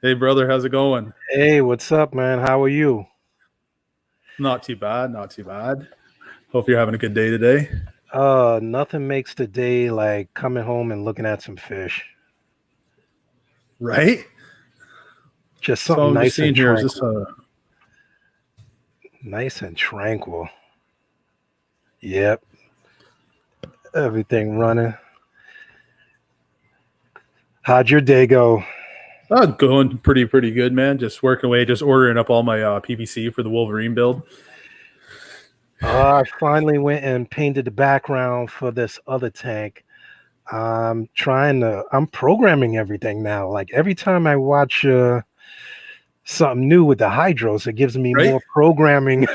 Hey brother, how's it going? Hey, what's up, man? How are you? Not too bad, not too bad. Hope you're having a good day today. Nothing makes the day like coming home and looking at some fish. Right? Just So something I'm just nice and seeing here, is this tranquil. Nice and tranquil. Yep, everything running. How'd your day go? going pretty good, man. Just working away, just ordering up all my PVC for the Wolverine build. I finally went and painted the background for this other tank. I'm programming everything now. Like every time I watch something new with the hydros, it gives me Right? more programming.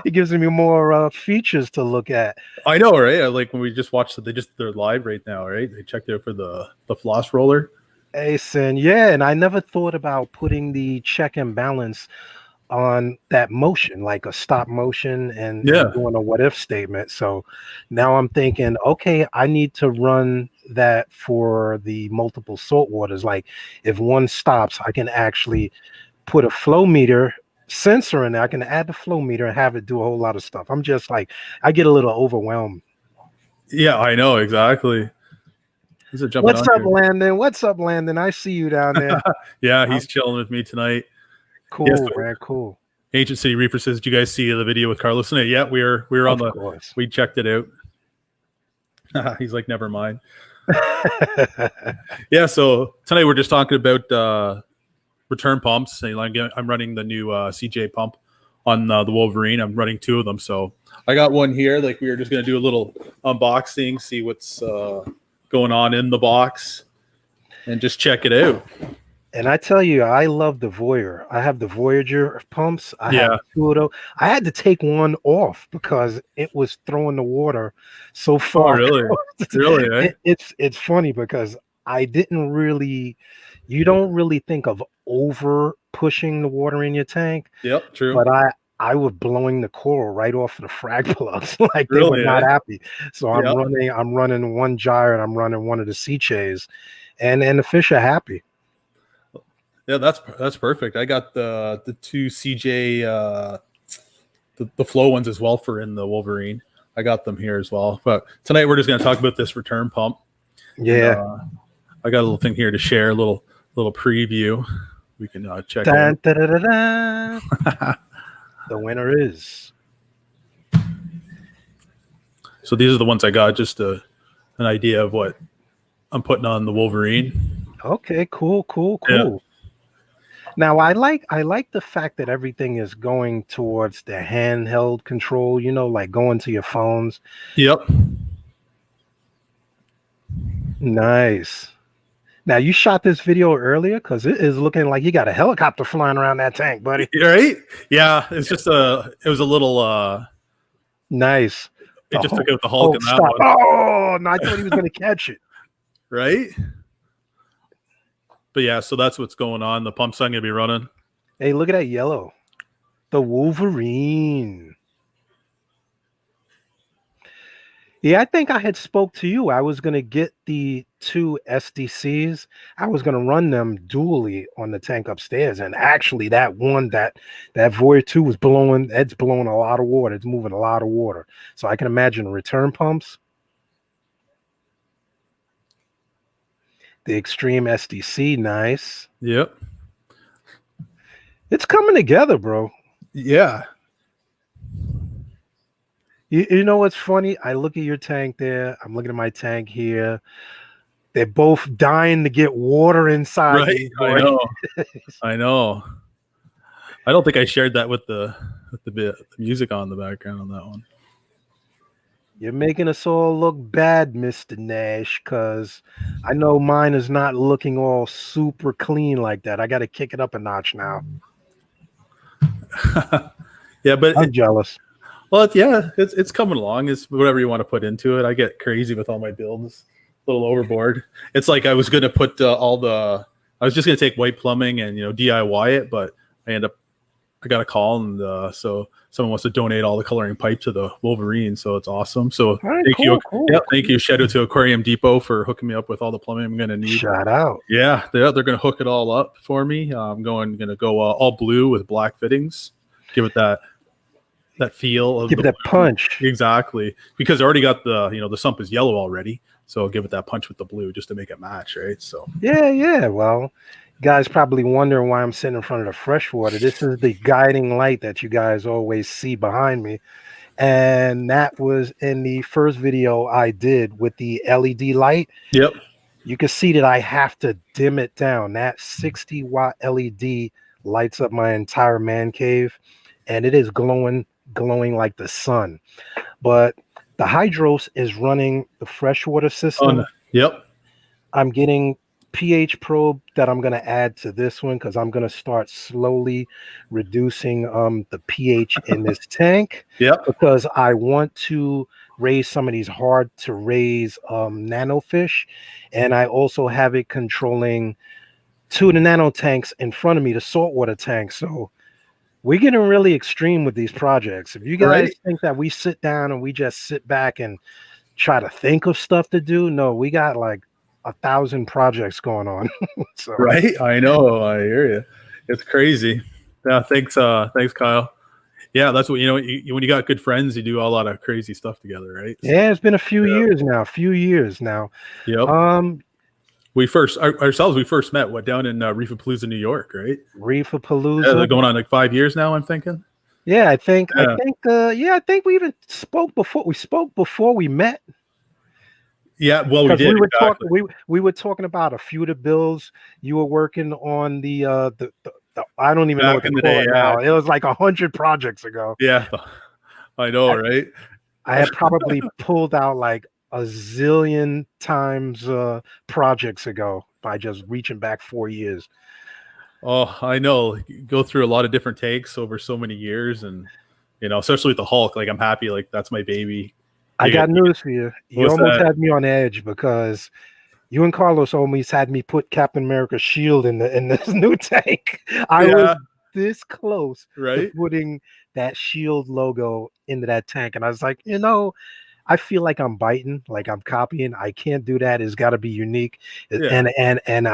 It gives me more features to look at. I know, right? Like when we just watched it, they're live right now, right? They checked out for the floss roller. Asen, yeah, and I never thought about putting the check and balance on that motion, like a stop motion and Yeah. doing a what if statement. So now I'm thinking, okay, I need to run that for the multiple salt waters. Like if one stops, I can actually put a flow meter sensor in there. I can add the flow meter and have it do a whole lot of stuff. I'm just like, I get a little overwhelmed. Yeah, I know, exactly. He's jumping What's on up, here. Landon? What's up, Landon? I see you down there. Yeah, I'm he's chilling with me tonight. Yes, cool, man. Cool. Ancient City Reaper says, "Did you guys see the video with Carlos in it?" Yeah, we were on Of the course. we checked it out. He's like, never mind. Yeah, so tonight we're just talking about return pumps. I'm running the new CJ pump on the Wolverine. I'm running two of them, so I got one here. Like we were just gonna do a little unboxing, see what's going on in the box, and just check it out. And I tell you, I love the Voyager. I have the Voyager pumps. I have Yeah. two of those. I had to take one off because it was throwing the water so Oh, far. really? Really? Eh? It's funny because I didn't really, you don't really think of over pushing the water in your tank, Yep. True. but I was blowing the coral right off of the frag plugs, like they were Really? not Eh? happy. So Yep. I'm running one gyre and I'm running one of the Sicces, and the fish are happy. Yeah, that's perfect. I got the two CJ the flow ones as well for in the Wolverine. I got them here as well. But tonight we're just going to talk about this return pump. And Yeah. I got a little thing here to share, a little preview. We can check Dun, out. da, da, da, da. The winner is. So these are the ones I got, just an idea of what I'm putting on the Wolverine. Okay, cool. Yeah. Now I like the fact that everything is going towards the handheld control, like going to your phones. Yep. Nice. Now you shot this video earlier because it is looking like you got a helicopter flying around that tank, buddy. Right? Yeah. It's just it was a little Nice. it just Oh, took out the Hulk oh, in that stop. one. Oh, no, I thought he was gonna catch it. Right? But yeah, so that's what's going on. The pump's not gonna be running. Hey, look at that yellow. The Wolverine. Yeah, I think I had spoke to you. I was gonna get the two SDCs. I was gonna run them dually on the tank upstairs, and actually, that Void 2 was blowing. It's blowing a lot of water. It's moving a lot of water. So I can imagine return pumps. The Extreme SDC, nice. Yep. It's coming together, bro. Yeah. You know what's funny? I look at your tank there. I'm looking at my tank here. They're both dying to get water inside Right. these I boys. know. I know. I don't think I shared that with the music on the background on that one. You're making us all look bad, Mr. Nash, because I know mine is not looking all super clean like that. I got to kick it up a notch now. Yeah, but I'm jealous. well, it's coming along. It's whatever you want to put into it. I get crazy with all my builds, a little overboard. It's like I was going to put I was just going to take white plumbing and DIY it, but I end up I got a call, and so someone wants to donate all the coloring pipe to the Wolverine. So it's awesome. So All right, thank cool, you. cool. Yeah, thank you. Shout out to Aquarium Depot for hooking me up with all the plumbing I'm going to need. Shout out. Yeah, they're going to hook it all up for me. I'm going to go all blue with black fittings. Give it that feel of Give it that punch. Exactly, because I already got the sump is yellow already, so I'll give it that punch with the blue just to make it match, right? So Yeah. Well, guys probably wondering why I'm sitting in front of the freshwater. This is the guiding light that you guys always see behind me. And that was in the first video I did with the LED light. yep. You can see that I have to dim it down. That 60-watt LED lights up my entire man cave, and it is glowing like the sun. But the Hydros is running the freshwater system. Yep. I'm getting pH probe that I'm going to add to this one because I'm going to start slowly reducing the pH in this tank. Yep. Because I want to raise some of these hard to raise nanofish, and I also have it controlling 2 of the nano tanks in front of me, the saltwater tank. So we're getting really extreme with these projects. If you guys think that we sit down and we just sit back and try to think of stuff to do, no, we got like 1,000 projects going on. So. Right, I know, I hear you. It's crazy. Yeah, thanks, Kyle. Yeah, that's what when you got good friends, you do a lot of crazy stuff together, right? So, yeah, it's been a few years now. Yep. We first met down in Reefapalooza, New York, right? Reefapalooza. Yeah, they're going on like 5 years now, I'm thinking. Yeah, I think we even spoke before we met. Yeah, well, we did. We were talking about a few of the bills you were working on. The I don't even know what to call it now. It was like 100 projects ago. Yeah, I know, right? I had probably pulled out like a zillion times projects ago by just reaching back 4 years. Oh, I know. You go through a lot of different takes over so many years, and especially with the Hulk. Like, I'm happy. Like, that's my baby. I got news for you. You almost had me on edge because you and Carlos almost had me put Captain America's shield in this new tank. I was this close to putting that shield logo into that tank, and I was like, I feel like I'm biting, like I'm copying. I can't do that. It's got to be unique. Yeah. And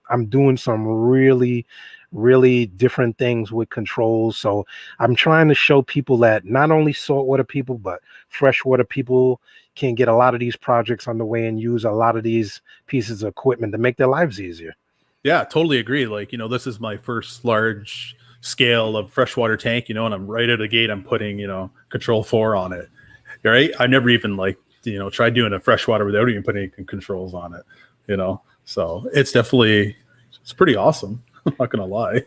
I'm doing some really different things with controls. So I'm trying to show people that not only saltwater people, but freshwater people can get a lot of these projects underway and use a lot of these pieces of equipment to make their lives easier. Yeah, totally agree. Like, this is my first large scale of freshwater tank, and I'm right out of the gate, I'm putting, control 4 on it. Right. I never even tried doing a freshwater without even putting any controls on it, so it's pretty awesome. I'm not gonna lie.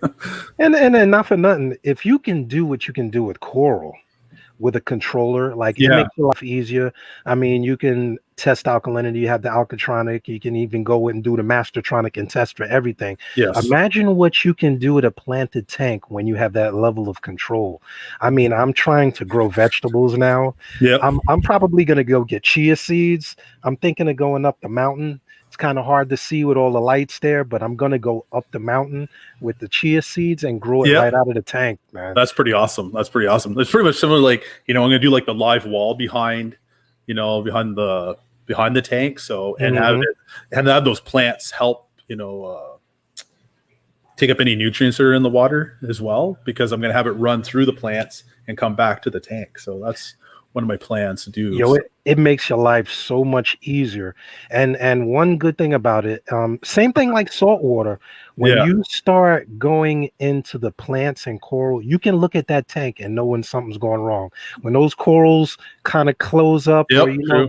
and not for nothing, if you can do what you can do with coral with a controller, like it makes your life easier. I mean, you can test alkalinity, you have the alkatronic, you can even go and do the mastertronic and test for everything. Yes. Imagine what you can do with a planted tank when you have that level of control. I mean, I'm trying to grow vegetables now. Yeah, I'm probably gonna go get chia seeds. I'm thinking of going up the mountain. It's kind of hard to see with all the lights there, but I'm going to go up the mountain with the chia seeds and grow it right out of the tank, man. That's pretty awesome. It's pretty much similar. Like, I'm going to do like the live wall behind the tank. So, and have those plants help, take up any nutrients that are in the water as well, because I'm going to have it run through the plants and come back to the tank. So that's one of my plans to do. It makes your life so much easier. And one good thing about it, same thing like saltwater. When you start going into the plants and coral, you can look at that tank and know when something's going wrong. When those corals kind of close up, or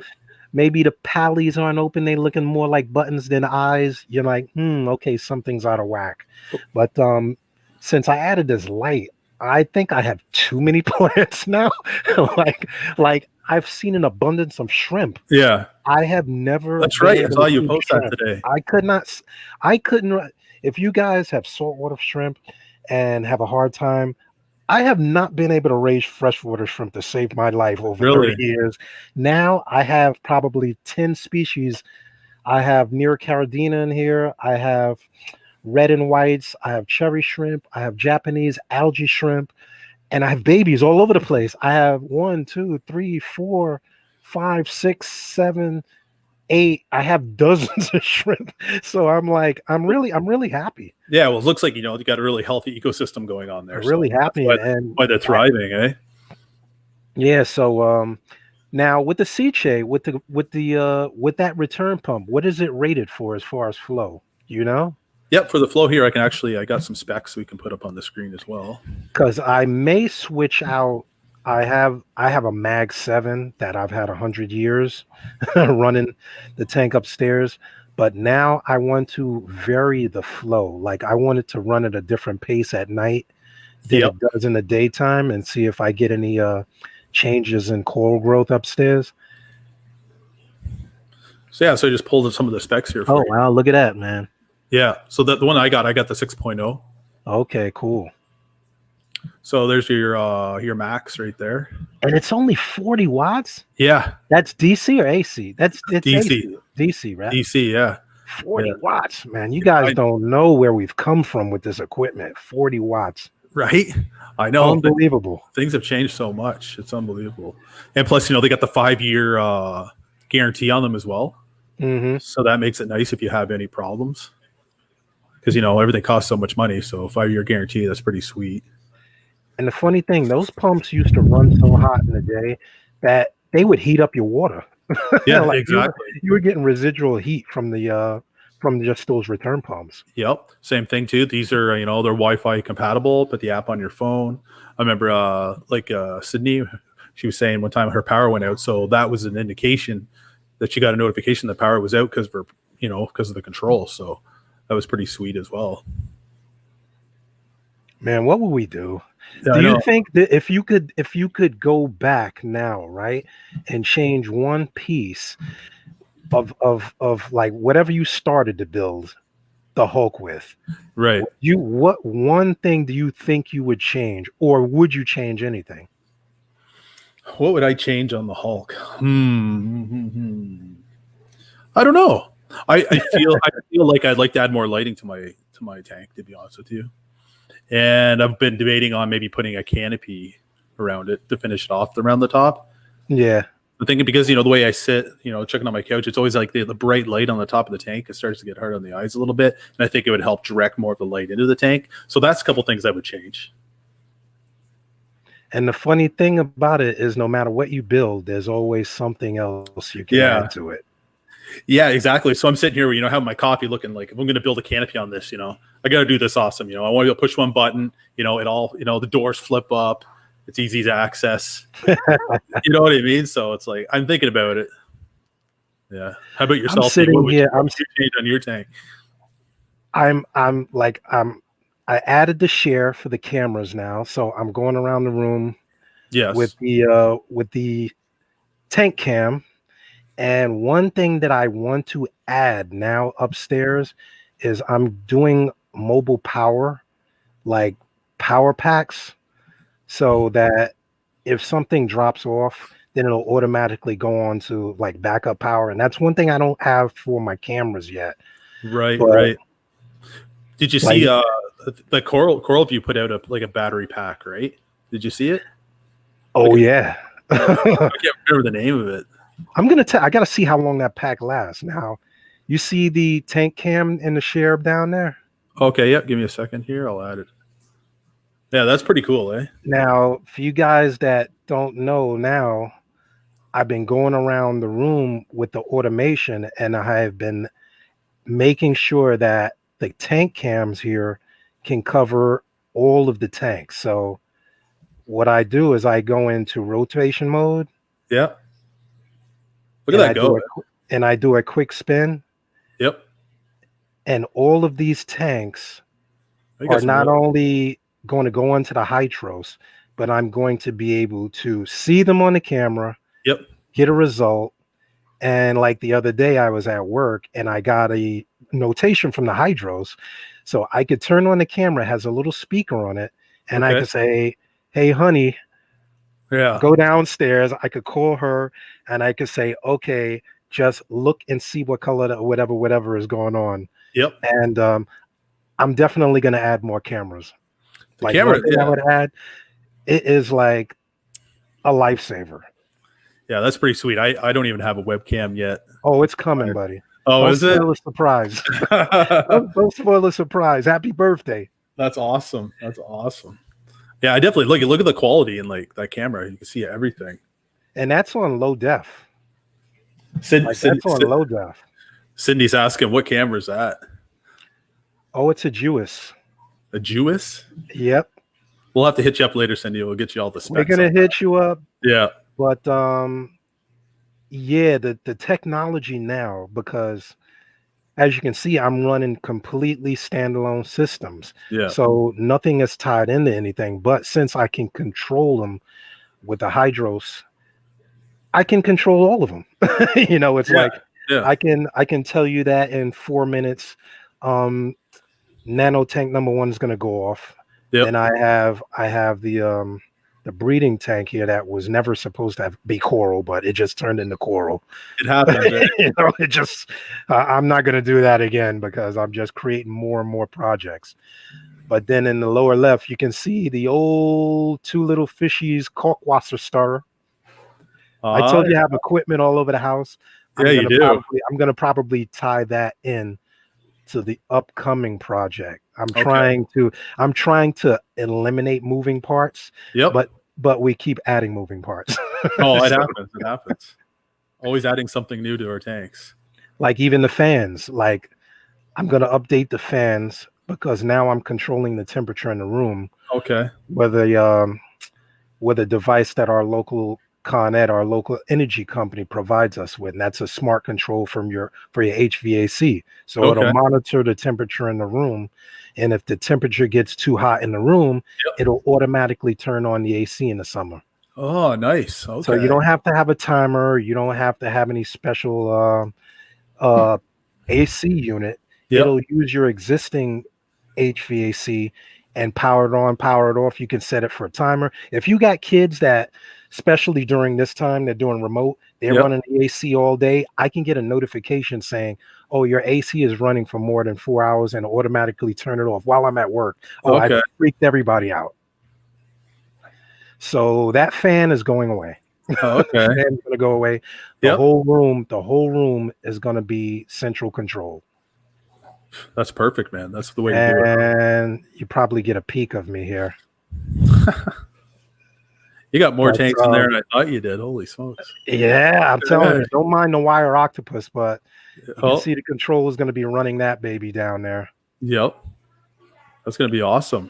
maybe the pallies aren't open, they're looking more like buttons than eyes. You're like, okay, something's out of whack. But since I added this light, I think I have too many plants now. like I've seen an abundance of shrimp. Yeah, I have never. That's right. I saw you post that today. I couldn't. If you guys have saltwater shrimp and have a hard time, I have not been able to raise freshwater shrimp to save my life over 30 years. Now I have probably 10 species. I have Nerecaridina in here. I have red and whites. I have cherry shrimp. I have Japanese algae shrimp, and I have babies all over the place. I have 1, 2, 3, 4, 5, 6, 7, 8. I have dozens of shrimp. So I'm like, I'm really happy. Yeah, well, it looks like, you know, you got a really healthy ecosystem going on there. I'm really So that's happy, and why they're thriving, eh? yeah. So now with the Sicce, with that return pump, what is it rated for as far as flow? You know? Yep, for the flow here, I got some specs we can put up on the screen as well. Because I may switch out. I have a Mag 7 that I've had 100 years running the tank upstairs, but now I want to vary the flow. Like I want it to run at a different pace at night than Yep. it does in the daytime, and see if I get any changes in coral growth upstairs. So yeah, so I just pulled in some of the specs here for Oh you. wow, look at that, man. Yeah, so the one I got the 6.0. Okay, cool. So there's your max right there. And it's only 40 watts. Yeah, That's DC or AC? It's DC. AC. DC, right? DC, yeah. 40 Yeah. watts, man. You guys don't know where we've come from with this equipment. 40 watts. Right? I know. Unbelievable. Things have changed so much. It's unbelievable. And plus, you know, they got the 5-year guarantee on them as well. Mm-hmm. So that makes it nice if you have any problems. Because, you know, everything costs so much money. So 5-year guarantee, that's pretty sweet. And the funny thing, those pumps used to run so hot in the day that they would heat up your water. Yeah, Like exactly. You were getting residual heat from just those return pumps. Yep. Same thing too. These are, you know, they're Wi-Fi compatible. Put the app on your phone. I remember Sydney, she was saying one time her power went out. So that was an indication that she got a notification that power was out because of the control. So that was pretty sweet as well. Man, what would we do? Yeah, Do you think that if you could go back now, right, and change one piece of like whatever you started to build the Hulk with, right. what one thing do you think you would change, or would you change anything? What would I change on the Hulk? I don't know. I feel like I'd like to add more lighting to my tank, to be honest with you. And I've been debating on maybe putting a canopy around it to finish it off around the top. Yeah. I'm thinking because, you know, the way I sit, you know, checking on my couch, it's always like the bright light on the top of the tank. It starts to get hard on the eyes a little bit. And I think it would help direct more of the light into the tank. So that's a couple things I would change. And the funny thing about it is no matter what you build, there's always something else you can add to it. Yeah, exactly. So I'm sitting here, you know, having my coffee looking like if I'm going to build a canopy on this, you know, I got to do this awesome. You know, I want to push one button, you know, it all, you know, the doors flip up. It's easy to access. You know what I mean? So it's like, I'm thinking about it. Yeah. How about yourself? I'm sitting here. I'm change on your tank. I added the share for the cameras now. So I'm going around the room with the tank cam. And one thing that I want to add now upstairs is I'm doing mobile power, like power packs, so that if something drops off, then it'll automatically go on to like backup power. And that's one thing I don't have for my cameras yet. Right, right. Did you see the Coral View put out a battery pack, right? Did you see it? Oh, yeah. I can't remember the name of it. I gotta see how long that pack lasts. Now, you see the tank cam in the share down there? Okay, yeah. Give me a second here. I'll add it. Yeah, that's pretty cool, eh? Now, for you guys that don't know now, I've been going around the room with the automation, and I have been making sure that the tank cams here can cover all of the tanks. So what I do is I go into rotation mode. Yeah. Look at that go. And I do a quick spin. Yep. And all of these tanks are not only going to go onto the Hydros, but I'm going to be able to see them on the camera. Yep. Get a result. And like the other day I was at work and I got a notation from the Hydros. So I could turn on the camera, it has a little speaker on it, and I could say, "Hey honey, go downstairs." I could call her and I could say, "Okay, just look and see what color whatever is going on." Yep. And I'm definitely going to add more cameras. The Like camera, one thing I would add, it is like a lifesaver. yeah, that's pretty sweet. I don't even have a webcam yet. Oh, it's coming, buddy. Oh, Don't is it? spoil the surprise. don't spoil the surprise. Happy birthday. That's awesome. That's awesome. Yeah, I definitely look at the quality in like that camera. You can see everything. And that's on low def. That's on low def. Cindy's asking, what camera is that? Oh, it's a Jewess. A Jewess? Yep. We'll have to hit you up later, Cindy. We'll get you all the specs. We're gonna hit you up. Yeah. But yeah, the technology now, because as you can see, I'm running completely standalone systems. Yeah. So nothing is tied into anything. But since I can control them with the Hydros, I can control all of them. You know, it's like I can tell you that in 4 minutes. Nano tank number 1 is going to go off. Yep. And I have the breeding tank here that was never supposed to be coral, but it just turned into coral. It happens. Right? You know, it just I'm not going to do that again because I'm just creating more and more projects. But then in the lower left, you can see the old 2 little fishies Kalkwasser starter. I told you I have equipment all over the house. You do. I'm going to probably tie that in to the upcoming project. I'm trying to eliminate moving parts. Yep. But we keep adding moving parts. Oh, it happens. It happens. Always adding something new to our tanks. Like even the fans. Like I'm going to update the fans because now I'm controlling the temperature in the room. Okay. With a device that our local Con Ed, our local energy company, provides us with, and that's a smart control for your HVAC. So it'll monitor the temperature in the room, and if the temperature gets too hot in the room, it'll automatically turn on the AC in the summer. Oh, nice. Okay. So you don't have to have a timer. You don't have to have any special AC unit. It'll use your existing HVAC and power it on, power it off. You can set it for a timer. If you got kids that, especially during this time, they're doing remote, they're running the AC all day, I can get a notification saying, oh, your AC is running for more than 4 hours, and automatically turn it off while I'm at work. Oh, I freaked everybody out. So that fan is going away. Oh, okay. The fan's going to go away. The whole room is going to be central control. That's perfect, man. That's the way to do it. And you probably get a peek of me here. You got more tanks in there than I thought you did. Holy smokes. Yeah, I'm telling you, don't mind the wire octopus, but you can see the control is going to be running that baby down there. Yep. That's going to be awesome.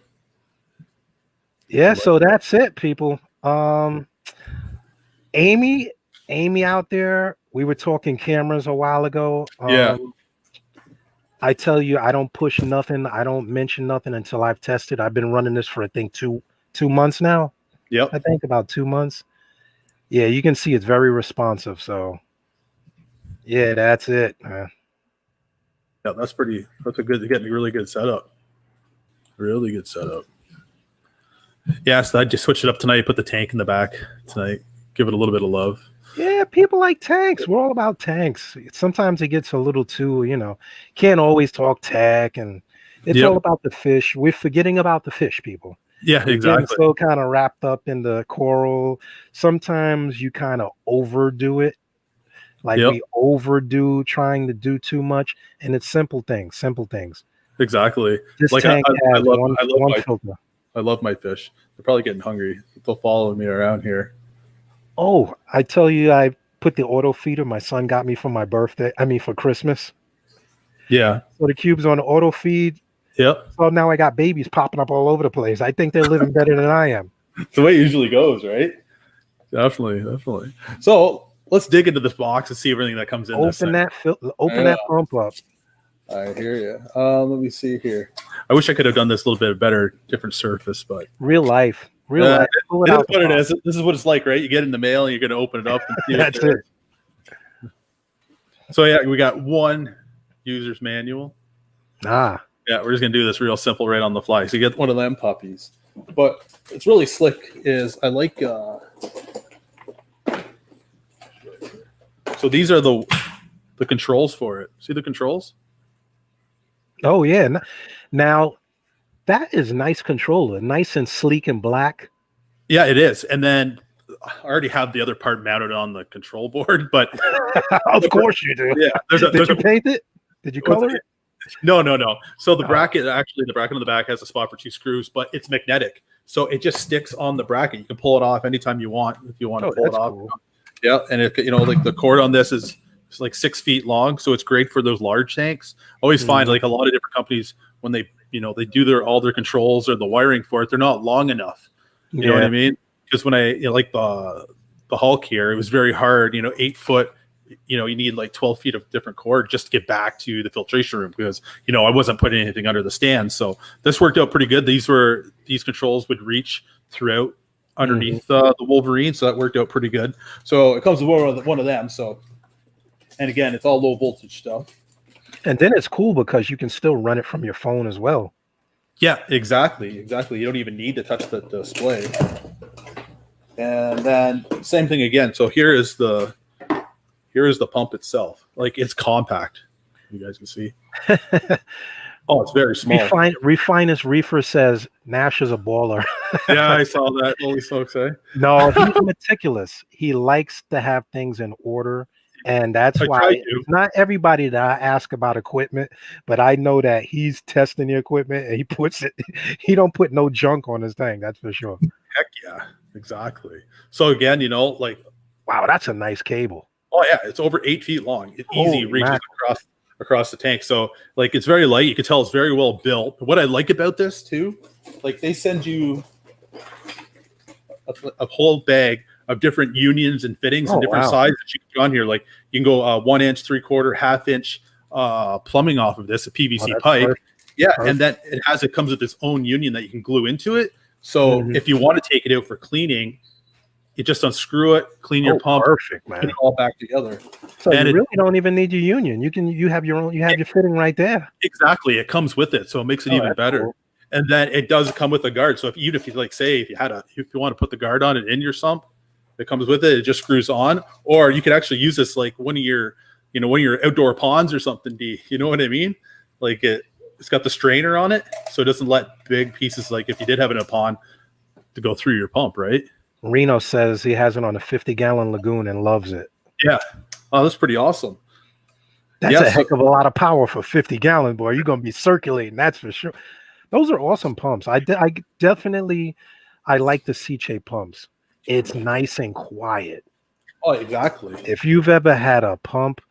Yeah, so that's it, people. Amy out there, we were talking cameras a while ago. I tell you, I don't push nothing. I don't mention nothing until I've tested. I've been running this for, I think, two months now. Yep. I think about 2 months. Yeah, you can see it's very responsive. So, yeah, that's it. Yeah, that's getting a really good setup. Really good setup. Yeah, so I just switched it up tonight. Put the tank in the back tonight. Give it a little bit of love. Yeah, people like tanks. We're all about tanks. Sometimes it gets a little too, can't always talk tech, and it's all about the fish. We're forgetting about the fish, people. Yeah, exactly. So kind of wrapped up in the coral. Sometimes you kind of overdo it. Like we overdo trying to do too much, and it's simple things. Exactly. This like tank I has one filter. I love my fish. They're probably getting hungry. They'll follow me around here. Oh, I tell you, I put the auto feeder my son got me for my birthday. For Christmas. Yeah. So the cube's on the auto feed. Yep. So now I got babies popping up all over the place. I think they're living better than I am. It's the way it usually goes, right? Definitely. So let's dig into this box and see everything that comes in. Open that pump up. I hear you. Let me see here. I wish I could have done this a little bit better, different surface, but real life. It is what it is. This is what it's like, right? You get in the mail and you're going to open it up and see That's it. So yeah, we got one user's manual. Yeah, we're just going to do this real simple right on the fly. So you get one of them puppies. But it's really slick is I like so these are the controls for it. See the controls? Oh yeah. Now that is nice controller, nice and sleek and black. Yeah, it is. And then I already have the other part mounted on the control board, but Of course you do. yeah, Did you paint it? Did you color it? No. So the bracket, actually, the bracket on the back has a spot for 2 screws, but it's magnetic. So it just sticks on the bracket. You can pull it off anytime you want if you want to pull it off. Cool. Yeah, and it, like the cord on this is like 6 feet long, so it's great for those large tanks. Always find like a lot of different companies when they they do all their controls or the wiring for it, they're not long enough. You know what I mean? Because when I like the Hulk here, it was very hard. 8 foot. You need like 12 feet of different cord just to get back to the filtration room because I wasn't putting anything under the stand. So this worked out pretty good. These controls would reach throughout underneath the Wolverine, so that worked out pretty good. So it comes with one of them. So, and again, it's all low voltage stuff. And then it's cool because you can still run it from your phone as well. Yeah, exactly. You don't even need to touch the display. And then same thing again. So here is the pump itself. Like, it's compact. You guys can see. Oh, it's very small. Refinest Reefer says Nash is a baller. Yeah, I saw that. What we folks say? No, he's meticulous. He likes to have things in order. And that's why it's not everybody that I ask about equipment, but I know that he's testing the equipment and he don't put no junk on his thing. That's for sure. Heck yeah, exactly. So again, like, wow, that's a nice cable. Oh yeah, it's over 8 feet long. It easy reaches across the tank. So like, it's very light. You can tell it's very well built. What I like about this too, like, they send you a whole bag of different unions and fittings and different sizes that you can put on here. Like, you can go 1 inch, 3/4, ½ inch plumbing off of this, a PVC pipe. Perfect. Yeah, perfect. And then it comes with its own union that you can glue into it. So if you want to take it out for cleaning, you just unscrew it, clean your pump, perfect, man. Put it all back together. So and you really don't even need your union. You have your fitting right there. Exactly, it comes with it, so it makes it even better. Cool. And then it does come with a guard. So if you like, say if you want to put the guard on it in your sump, it comes with it. It just screws on, or you could actually use this like one of your outdoor ponds or something. You know what I mean? Like, it's got the strainer on it, so it doesn't let big pieces, like if you did have it in a pond, to go through your pump, right? Reno says he has it on a 50-gallon lagoon and loves it. Yeah. Oh, that's pretty awesome. That's a heck of a lot of power for 50-gallon, boy. You're going to be circulating, that's for sure. Those are awesome pumps. I definitely like the Sicce pumps. It's nice and quiet. Oh, exactly. If you've ever had a pump,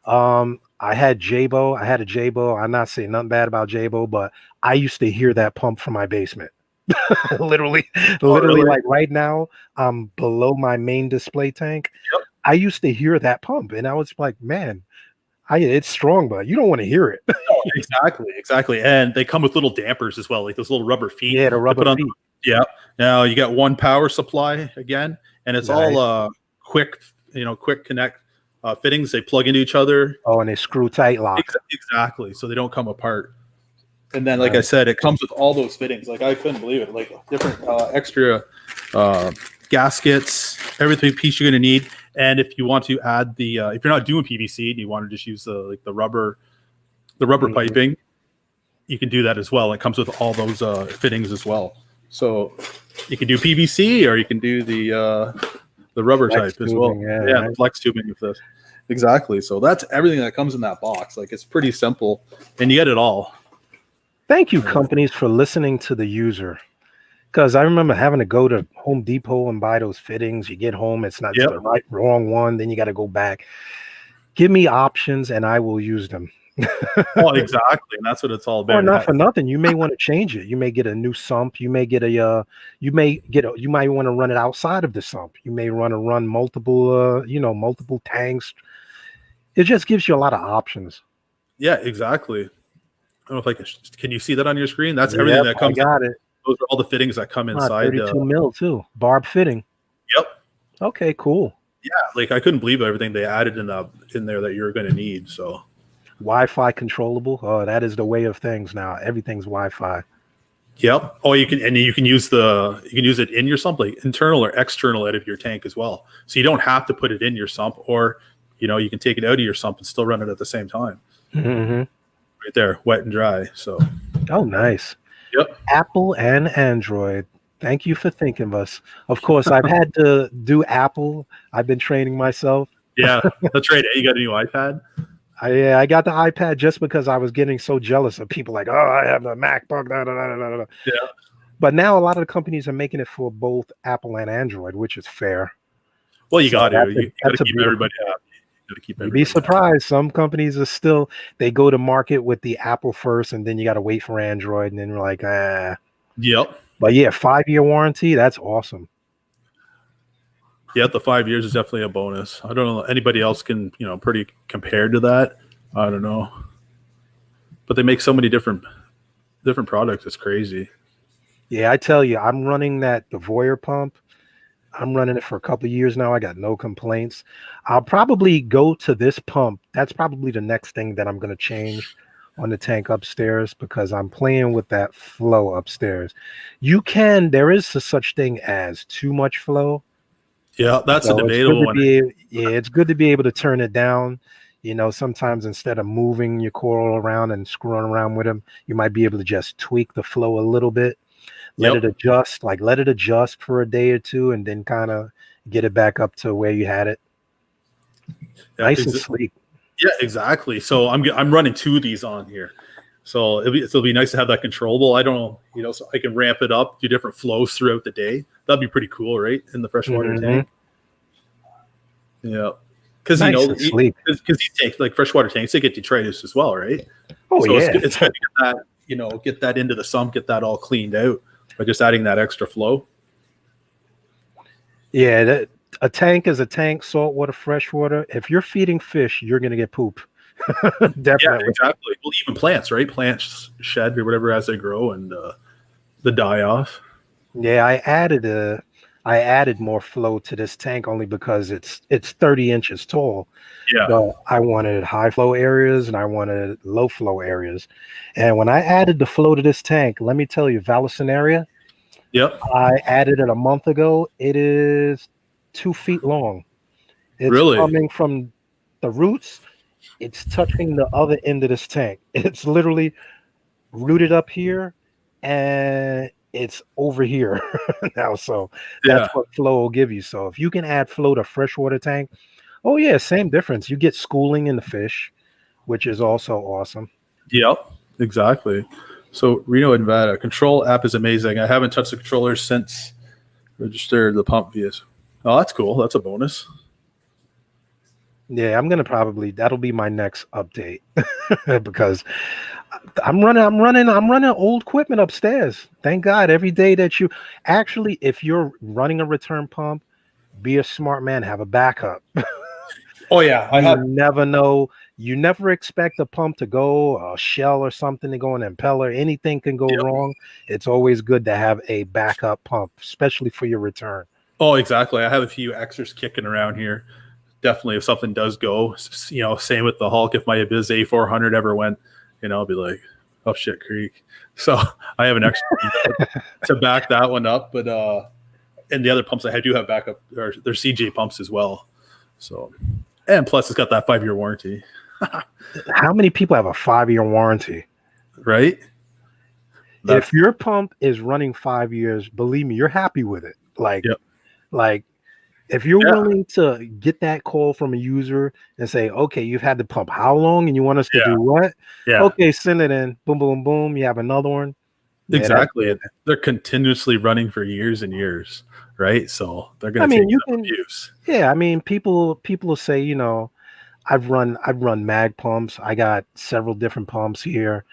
I had Jabo. I had a Jabo. I'm not saying nothing bad about Jabo, but I used to hear that pump from my basement. literally, really? Like right now, I'm below my main display tank. Yep. I used to hear that pump, and I was like, man, it's strong, but you don't want to hear it. Oh, exactly. And they come with little dampers as well, like those little rubber feet. Yeah, the rubber feet. Yeah. Now you got one power supply again, and it's all quick connect fittings. They plug into each other. Oh, and they screw tight lock. Exactly. So they don't come apart. And then, like I said, it comes with all those fittings. Like, I couldn't believe it. Like, different extra gaskets, everything piece you're going to need. And if you want to add the, if you're not doing PVC and you want to just use the rubber piping, you can do that as well. It comes with all those fittings as well. So you can do PVC or you can do the rubber flex type tubing, as well. Yeah, the flex tubing with this. Exactly. So that's everything that comes in that box. Like, it's pretty simple, and you get it all. Thank you, companies, for listening to the user. Because I remember having to go to Home Depot and buy those fittings. You get home, it's not the wrong one. Then you got to go back. Give me options, and I will use them. Well, exactly, and that's what it's all about. Or not for nothing. You may want to change it. You may get a new sump. You might want to run it outside of the sump. You may want to run multiple, multiple tanks. It just gives you a lot of options. Yeah, exactly. I don't know if can you see that on your screen? That's everything that comes. I got it. Those are all the fittings that come inside. 32 mil too. Barb fitting. Yep. Okay, cool. Yeah, like, I couldn't believe everything they added in there that you're going to need. So, Wi-Fi controllable. Oh, that is the way of things now. Everything's Wi-Fi. Yep. Oh, you can use it in your sump, like internal or external out of your tank as well. So you don't have to put it in your sump, or you can take it out of your sump and still run it at the same time. Mm-hmm. right there, wet and dry. So, Oh, nice. yep. Apple and Android. Thank you for thinking of us. Of course, I've had to do Apple. I've been training myself. Yeah, that's right. You got a new iPad? I got the iPad just because I was getting so jealous of people like, oh, I have the MacBook. Da, da, da, da, da, da. Yeah. But now a lot of the companies are making it for both Apple and Android, which is fair. Well, you So got to. You got that's to a keep beautiful. everybody happy. You got to keep You'd be everybody happy. surprised. Some companies are still, they go to market with the Apple first, and then you got to wait for Android, and then you're like, ah. Yep. But yeah, 5-year warranty. That's awesome. Yeah, the 5 years is definitely a bonus. I don't know anybody else can, pretty compared to that. I don't know. But they make so many different products. It's crazy. Yeah, I tell you, I'm running the Voyer pump. I'm running it for a couple of years now. I got no complaints. I'll probably go to this pump. That's probably the next thing that I'm going to change on the tank upstairs, because I'm playing with that flow upstairs. There is a such thing as too much flow. Yeah, that's a So it's good debatable to one. it's good to be able to turn it down. Sometimes instead of moving your coil around and screwing around with them, you might be able to just tweak the flow a little bit. Let it adjust for a day or two, and then kind of get it back up to where you had it. Yeah, Nice and sleek. Yeah, exactly. So I'm running 2 of these on here. So it'll be nice to have that controllable. I don't know, so I can ramp it up, do different flows throughout the day. That'd be pretty cool, right? In the freshwater tank. Yeah. Because sleek. Because these tanks, like freshwater tanks, they get detritus as well, right? Oh, so yeah. It's good to get that, get that into the sump, get that all cleaned out by just adding that extra flow. Yeah, a tank is a tank, saltwater, freshwater. If you're feeding fish, you're going to get poop. Definitely. Yeah, exactly. Well, even plants, right? Plants shed or whatever as they grow and the die off. Yeah, I added more flow to this tank only because it's 30 inches tall. Yeah. But I wanted high flow areas and I wanted low flow areas. And when I added the flow to this tank, let me tell you, Vallisneria, Yep. I added it a month ago. It is 2 feet long. It's really coming from the roots. It's touching the other end of this tank. It's literally rooted up here and it's over here now. So that's what flow will give you. So if you can add flow to freshwater tank, oh yeah, same difference. You get schooling in the fish, which is also awesome. Yep, exactly. So Reno, Nevada, control app is amazing. I haven't touched the controller since registered the pump via. Oh, that's cool. That's a bonus. Yeah, that'll be my next update because I'm running old equipment upstairs. Thank God every day that if you're running a return pump, be a smart man, have a backup. Oh yeah, never know. You never expect a pump to go, a shell or something to go, an impeller. Anything can go wrong. It's always good to have a backup pump, especially for your return. Oh, exactly. I have a few extras kicking around here. Definitely, if something does go, same with the Hulk. If my Abyss A400 ever went, I'll be like, oh shit, creek. So I have an extra to back that one up. But and the other pumps I do have backup, they're CJ pumps as well. So, and plus it's got that 5-year warranty. How many people have a 5-year warranty? Right? If your pump is running 5 years, believe me, you're happy with it. Like if you're willing to get that call from a user and say, okay, you've had the pump how long and you want us to do what? Yeah. Okay, send it in. Boom, boom, boom. You have another one. Exactly. They're continuously running for years and years, right? So they're going to take some abuse. Yeah, I mean, people will say, I've run mag pumps. I got several different pumps here.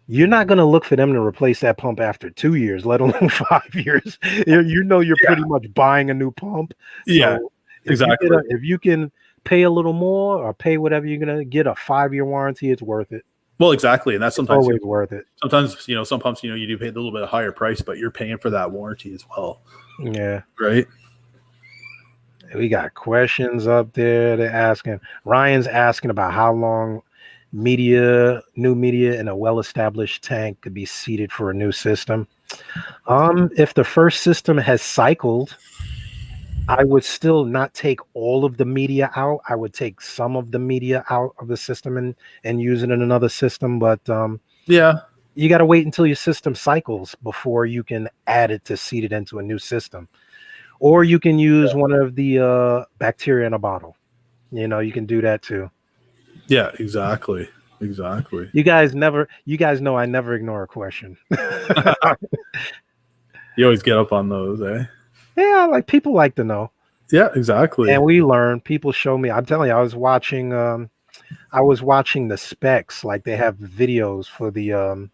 You're not going to look for them to replace that pump after 2 years, let alone 5 years. You're pretty much buying a new pump. Yeah, so exactly. If you can pay a little more or pay whatever you're going to get, a 5-year warranty, it's worth it. Well, exactly. And that's sometimes always worth it. Sometimes, some pumps, you do pay a little bit of higher price, but you're paying for that warranty as well. Yeah. Right. We got questions up there. They're asking. Ryan's asking about how long new media in a well-established tank could be seated for a new system. If the first system has cycled, I would still not take all of the media out. I would take some of the media out of the system and use it in another system. But Yeah. you got to wait until your system cycles before you can add it to seed it into a new system. Or you can use one of the bacteria in a bottle. You can do that too. Yeah, exactly. Exactly. You guys know I never ignore a question. You always get up on those, eh? Yeah, like people like to know. Yeah, exactly. And we learn. People show me. I'm telling you, I was watching the specs. Like they have videos for the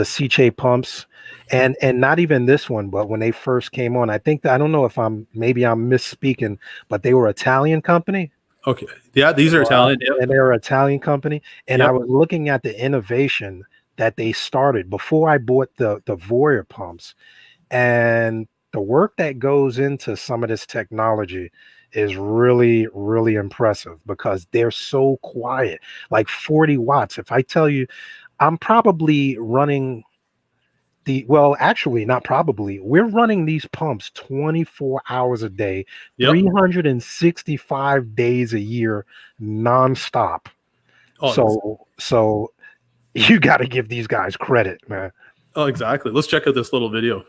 Sicce pumps, and not even this one, but when they first came on, I think that I don't know if I'm misspeaking, but they were Italian company. Okay. Yeah, these are Italian. Yep. And they're an Italian company. And Yep. I was looking at the innovation that they started before I bought the Voyer pumps. And the work that goes into some of this technology is really, really impressive because they're so quiet, like 40 watts. If I tell you, I'm probably running actually, not probably, we're running these pumps 24 hours a day, 365 days a year, nonstop. So you got to give these guys credit, man. Oh, exactly. Let's check out this little video.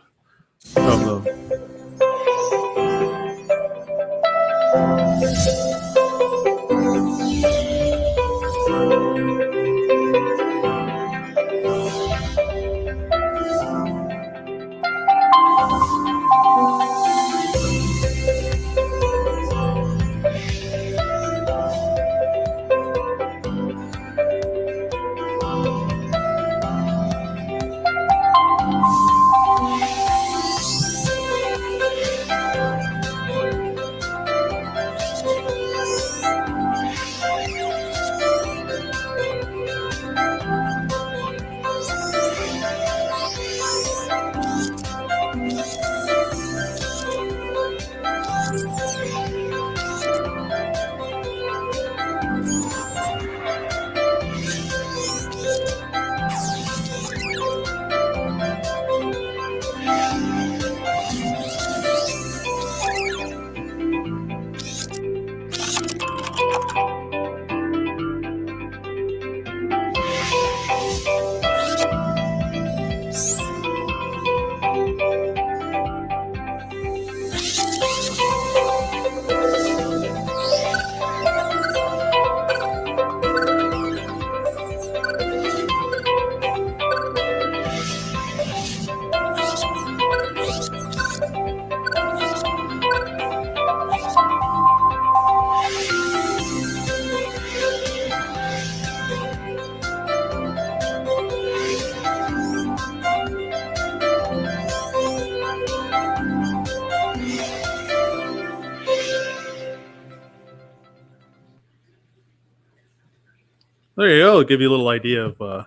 There you go. Give you a little idea of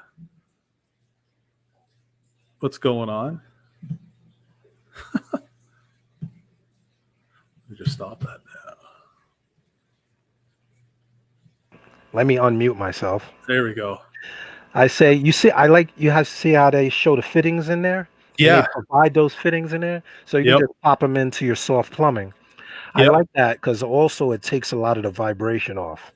what's going on. Let me just stop that now. Let me unmute myself. There we go. I say, you have to see how they show the fittings in there. Yeah. They provide those fittings in there, so you can just pop them into your soft plumbing. I like that because also it takes a lot of the vibration off.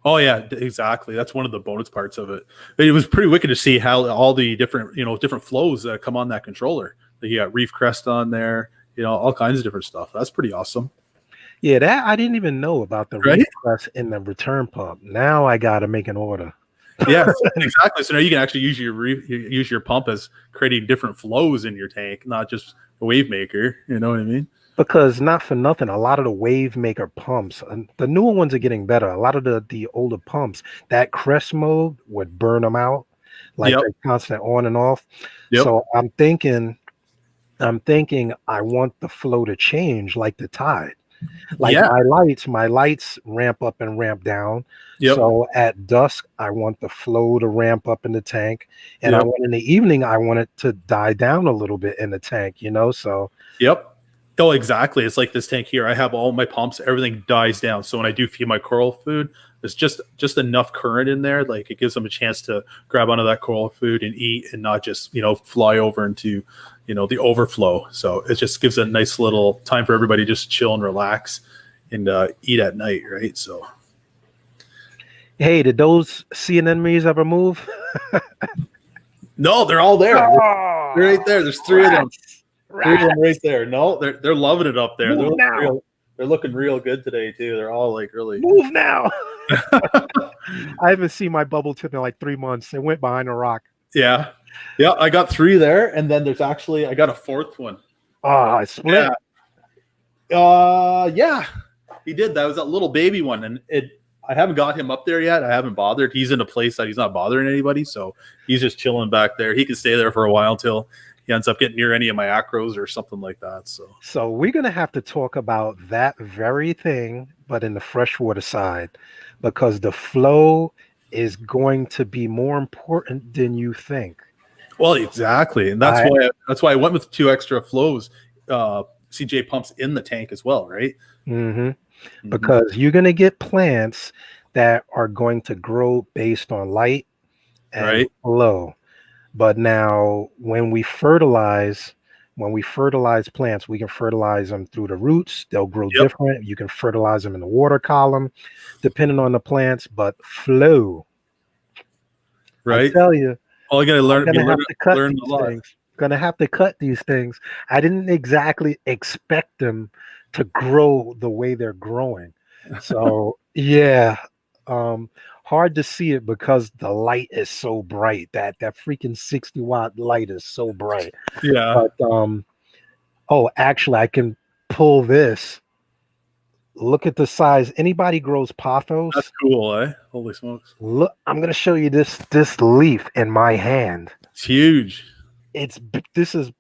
Oh yeah, exactly. That's one of the bonus parts of it. It was pretty wicked to see how all the different, different flows that come on that controller. You got Reef Crest on there, all kinds of different stuff. That's pretty awesome. Yeah, that I didn't even know about the Reef Crest in the return pump. Now I got to make an order. Yeah, exactly. So now you can actually use your pump as creating different flows in your tank, not just a wave maker. You know what I mean? Because not for nothing, a lot of the wave maker pumps, and the newer ones are getting better. A lot of the older pumps, that crest mode would burn them out, like the constant on and off. So I'm thinking I want the flow to change like the tide. Like my lights ramp up and ramp down. So at dusk, I want the flow to ramp up in the tank. And I want in the evening, I want it to die down a little bit in the tank, So Oh, exactly. It's like this tank here. I have all my pumps. Everything dies down. So when I do feed my coral food, there's just enough current in there. Like it gives them a chance to grab onto that coral food and eat, and not just fly over into the overflow. So it just gives a nice little time for everybody to just chill and relax and eat at night, right? So. Hey, did those sea anemones ever move? No, they're all there. Oh, They're right there. There's three of them. rats. Three of them right there. No, they're loving it up there. Move now. They're looking real good today too. They're all like really. Move now. I haven't seen my bubble tip in like 3 months. It went behind a rock. Yeah. Yeah, I got 3 there, and then there's actually I got a 4th one. Oh, it split. Yeah. He did. That was that little baby one, and I haven't got him up there yet. I haven't bothered. He's in a place that he's not bothering anybody, so he's just chilling back there. He can stay there for a while until he ends up getting near any of my acros or something like that. So we're gonna have to talk about that very thing, but in the freshwater side, because the flow is going to be more important than you think. Well, exactly, and that's why I went with 2 extra flows, CJ pumps in the tank as well, right? Because you're going to get plants that are going to grow based on light and flow. But now when we fertilize plants, we can fertilize them through the roots. They'll grow different. You can fertilize them in the water column, depending on the plants, but flow. Right. I tell you, all you got to learn things. Gonna have to cut these things. I didn't exactly expect them to grow the way they're growing. So yeah, hard to see it because the light is so bright. That freaking 60-watt light is so bright. Yeah. But oh, actually, I can pull this. Look at the size. Anybody grows pothos? That's cool, eh? Holy smokes! Look, I'm gonna show you this leaf in my hand. It's huge. This is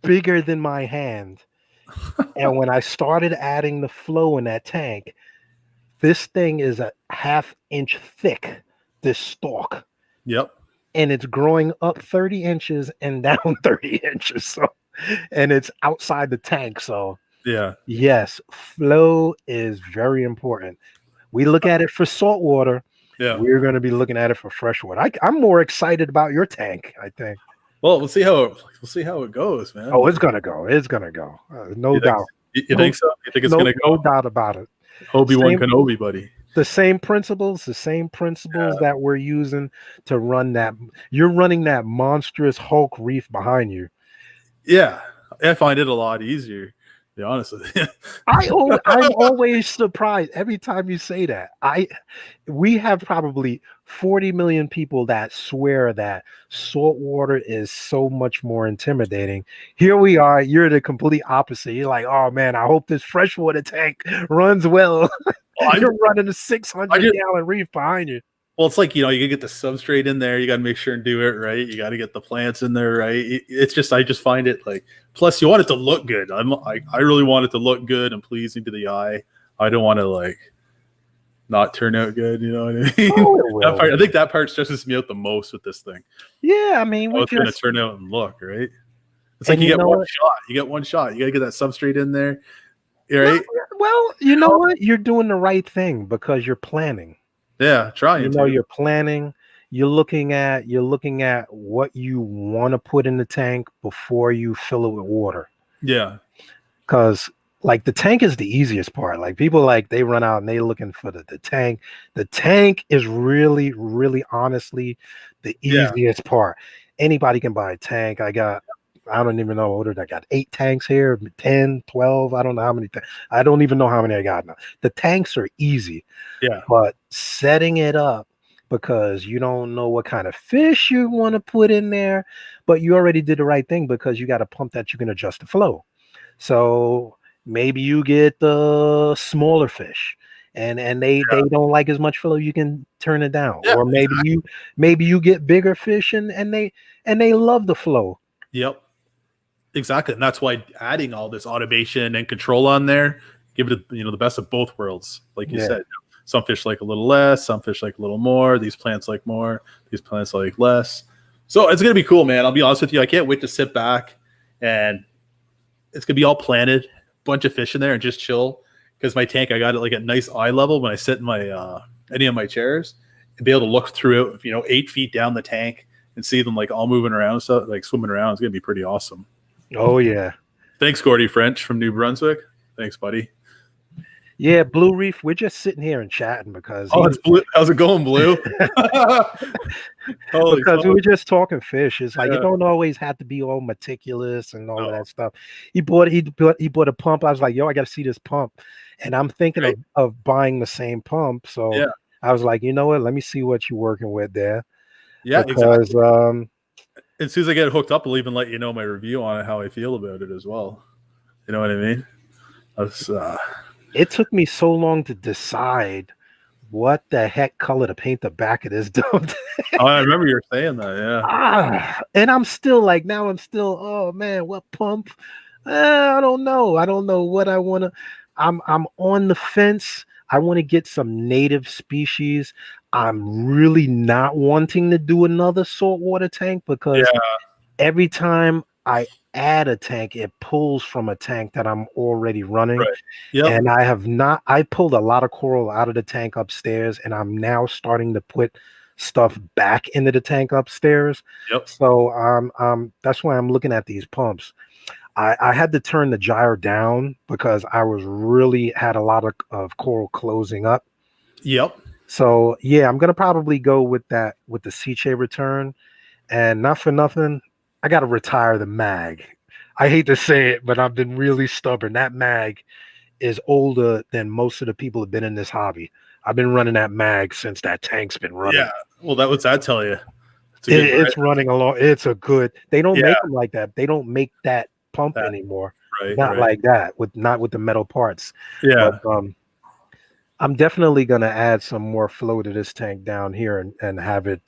bigger than my hand. And when I started adding the flow in that tank, this thing is a 1/2 inch thick, this stalk. Yep. And it's growing up 30 inches and down 30 inches. So, and it's outside the tank. So yeah. Yes, flow is very important. We look at it for salt water. Yeah. We're going to be looking at it for freshwater. I'm more excited about your tank, I think. Well, we'll see how it goes, man. Oh, it's gonna go. It's gonna go. No doubt. You think so? You think it's gonna go? No doubt about it. Obi-Wan Kenobi, buddy. The same principles that we're using to run that. You're running that monstrous Hulk reef behind you. Yeah, I find it a lot easier, to be honest with you. I'm always surprised every time you say that. We have probably 40 million people that swear that salt water is so much more intimidating. Here we are. You're the complete opposite. You're like, oh man, I hope this freshwater tank runs well. You're running a 600-gallon reef behind you. Well, it's like, you gotta get the substrate in there. You got to make sure and do it right. You got to get the plants in there right. It's just, I just find it like, plus you want it to look good. I really want it to look good and pleasing to the eye. I don't want to like not turn out good. You know what I mean? Oh, I think that part stresses me out the most with this thing. Yeah, I mean, it's going to turn out and look right. It's like you get one shot. You get one shot. You got to get that substrate in there, right? Well, you know what? You're doing the right thing because you're planning. Yeah, trying. You're planning. You're looking at what you want to put in the tank before you fill it with water. Yeah, because like the tank is the easiest part. Like people they run out and they looking for the tank. The tank is really, really honestly the easiest part. Anybody can buy a tank. I don't even know what I got 8 tanks here, 10, 12. I don't know how many. I don't even know how many I got now. The tanks are easy. Yeah. But setting it up because you don't know what kind of fish you want to put in there, but you already did the right thing because you got a pump that you can adjust the flow. So maybe you get the smaller fish and they don't like as much flow, you can turn it down. Or maybe you get bigger fish and they love the flow. Yep. Exactly. And that's why adding all this automation and control on there, give it the best of both worlds. Like you said, some fish like a little less, some fish like a little more, these plants like more, these plants like less. So it's gonna be cool, man. I'll be honest with you. I can't wait to sit back and it's gonna be all planted, bunch of fish in there, and just chill. Because my tank, I got it like at nice eye level when I sit in my any of my chairs, and be able to look through it, 8 feet down the tank and see them like all moving around, so like swimming around. It's gonna be pretty awesome. Oh yeah. Thanks, Gordy French from New Brunswick. Thanks, buddy. Yeah, Blue Reef, we're just sitting here and chatting because it's Blue. How's it going, Blue? Because we were just talking fish. It's like you don't always have to be all meticulous and all of that stuff. He bought a pump. I was like, yo, I got to see this pump, and I'm thinking of buying the same pump. So I was like, you know what? Let me see what you're working with there. Yeah, because, exactly. As soon as I get it hooked up, I'll even let you know my review on it, how I feel about it as well. You know what I mean? It took me so long to decide what the heck color to paint the back of this dump. I remember you were saying that, yeah. And I'm still, oh man, what pump? I don't know. I don't know what I want to. I'm on the fence. I want to get some native species. I'm really not wanting to do another saltwater tank because every time I add a tank, it pulls from a tank that I'm already running. Right. Yep. And I pulled a lot of coral out of the tank upstairs, and I'm now starting to put stuff back into the tank upstairs. Yep. So that's why I'm looking at these pumps. I had to turn the gyre down because I was really had a lot of coral closing up. Yep. So yeah, I'm gonna probably go with the Sicce return, and not for nothing, I gotta retire the mag. I hate to say it, but I've been really stubborn. That mag is older than most of the people who've been in this hobby. I've been running that mag since that tank's been running. Yeah. Well, what's that tell you? It's running along. It's a good. They don't make them like that. They don't make that pump anymore. Right. Not like that. Not with the metal parts. Yeah. But, I'm definitely gonna add some more flow to this tank down here and have it.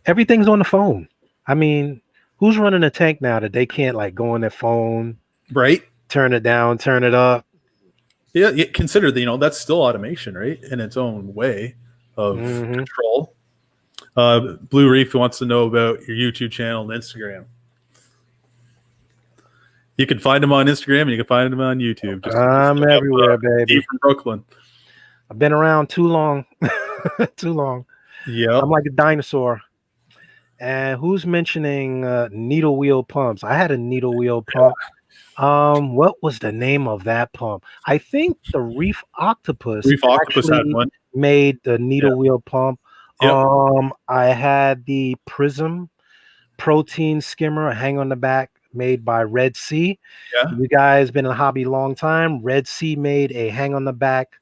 Everything's on the phone. I mean, who's running a tank now that they can't like go on their phone, right? Turn it down, turn it up. Yeah, consider that's still automation, right? In its own way of control. Blue Reef wants to know about your YouTube channel and Instagram. You can find them on Instagram and you can find them on YouTube. I'm everywhere, baby. Steve from Brooklyn. I've been around too long. Too long. Yeah. I'm like a dinosaur. And who's mentioning needle wheel pumps? I had a needle wheel pump. What was the name of that pump? I think the Reef Octopus had one. Made the needle wheel pump. Yep. I had the Prism protein skimmer hang on the back made by Red Sea. Yeah. You guys been in the hobby a long time. Red Sea made a hang on the back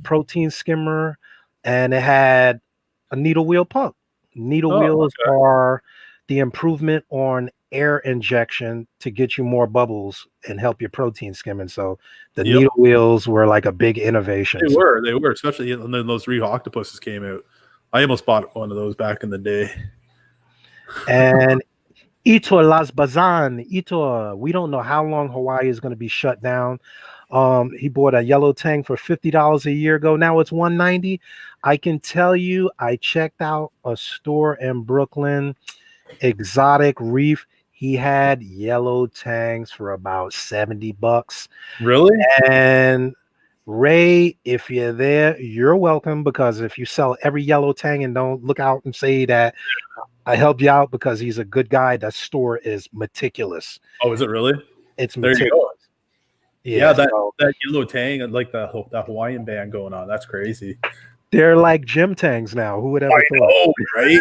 protein skimmer, and it had a needle wheel pump. Needle wheels are the improvement on air injection to get you more bubbles and help your protein skimming. So the needle wheels were like a big innovation. They were, especially when those Reef Octopuses came out. I almost bought one of those back in the day. And Ito Las Bazan, we don't know how long Hawaii is going to be shut down. He bought a yellow tank for $50 a year ago. Now it's $190. I can tell you, I checked out a store in Brooklyn, Exotic Reef. He had yellow tanks for about $70. Really? And Ray, if you're there, you're welcome, because if you sell every yellow tank and don't look out and say that I helped you out because he's a good guy, that store is meticulous. Oh, is it really? It's meticulous. There you go. Yeah, that yellow tang and like the Hawaiian band going on. That's crazy. They're like gym tangs now. Who would ever thought? Right?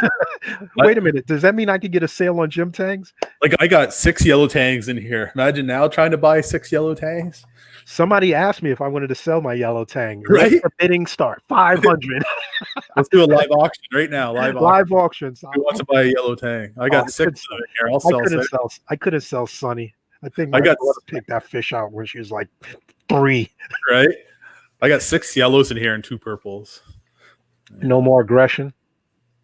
Wait a minute. Does that mean I could get a sale on gym tangs? Like I got 6 yellow tangs in here. Imagine now trying to buy 6 yellow tangs. Somebody asked me if I wanted to sell my yellow tang. Right? Let the bidding start. 500. Let's do a live auction right now. Live auctions. Who wants to buy a yellow tang? I got 6 of it here. I'll sell 6. I couldn't sell Sunny. I think my daughter picked that fish out when she was like 3. Right? I got 6 yellows in here and 2 purples. No more aggression.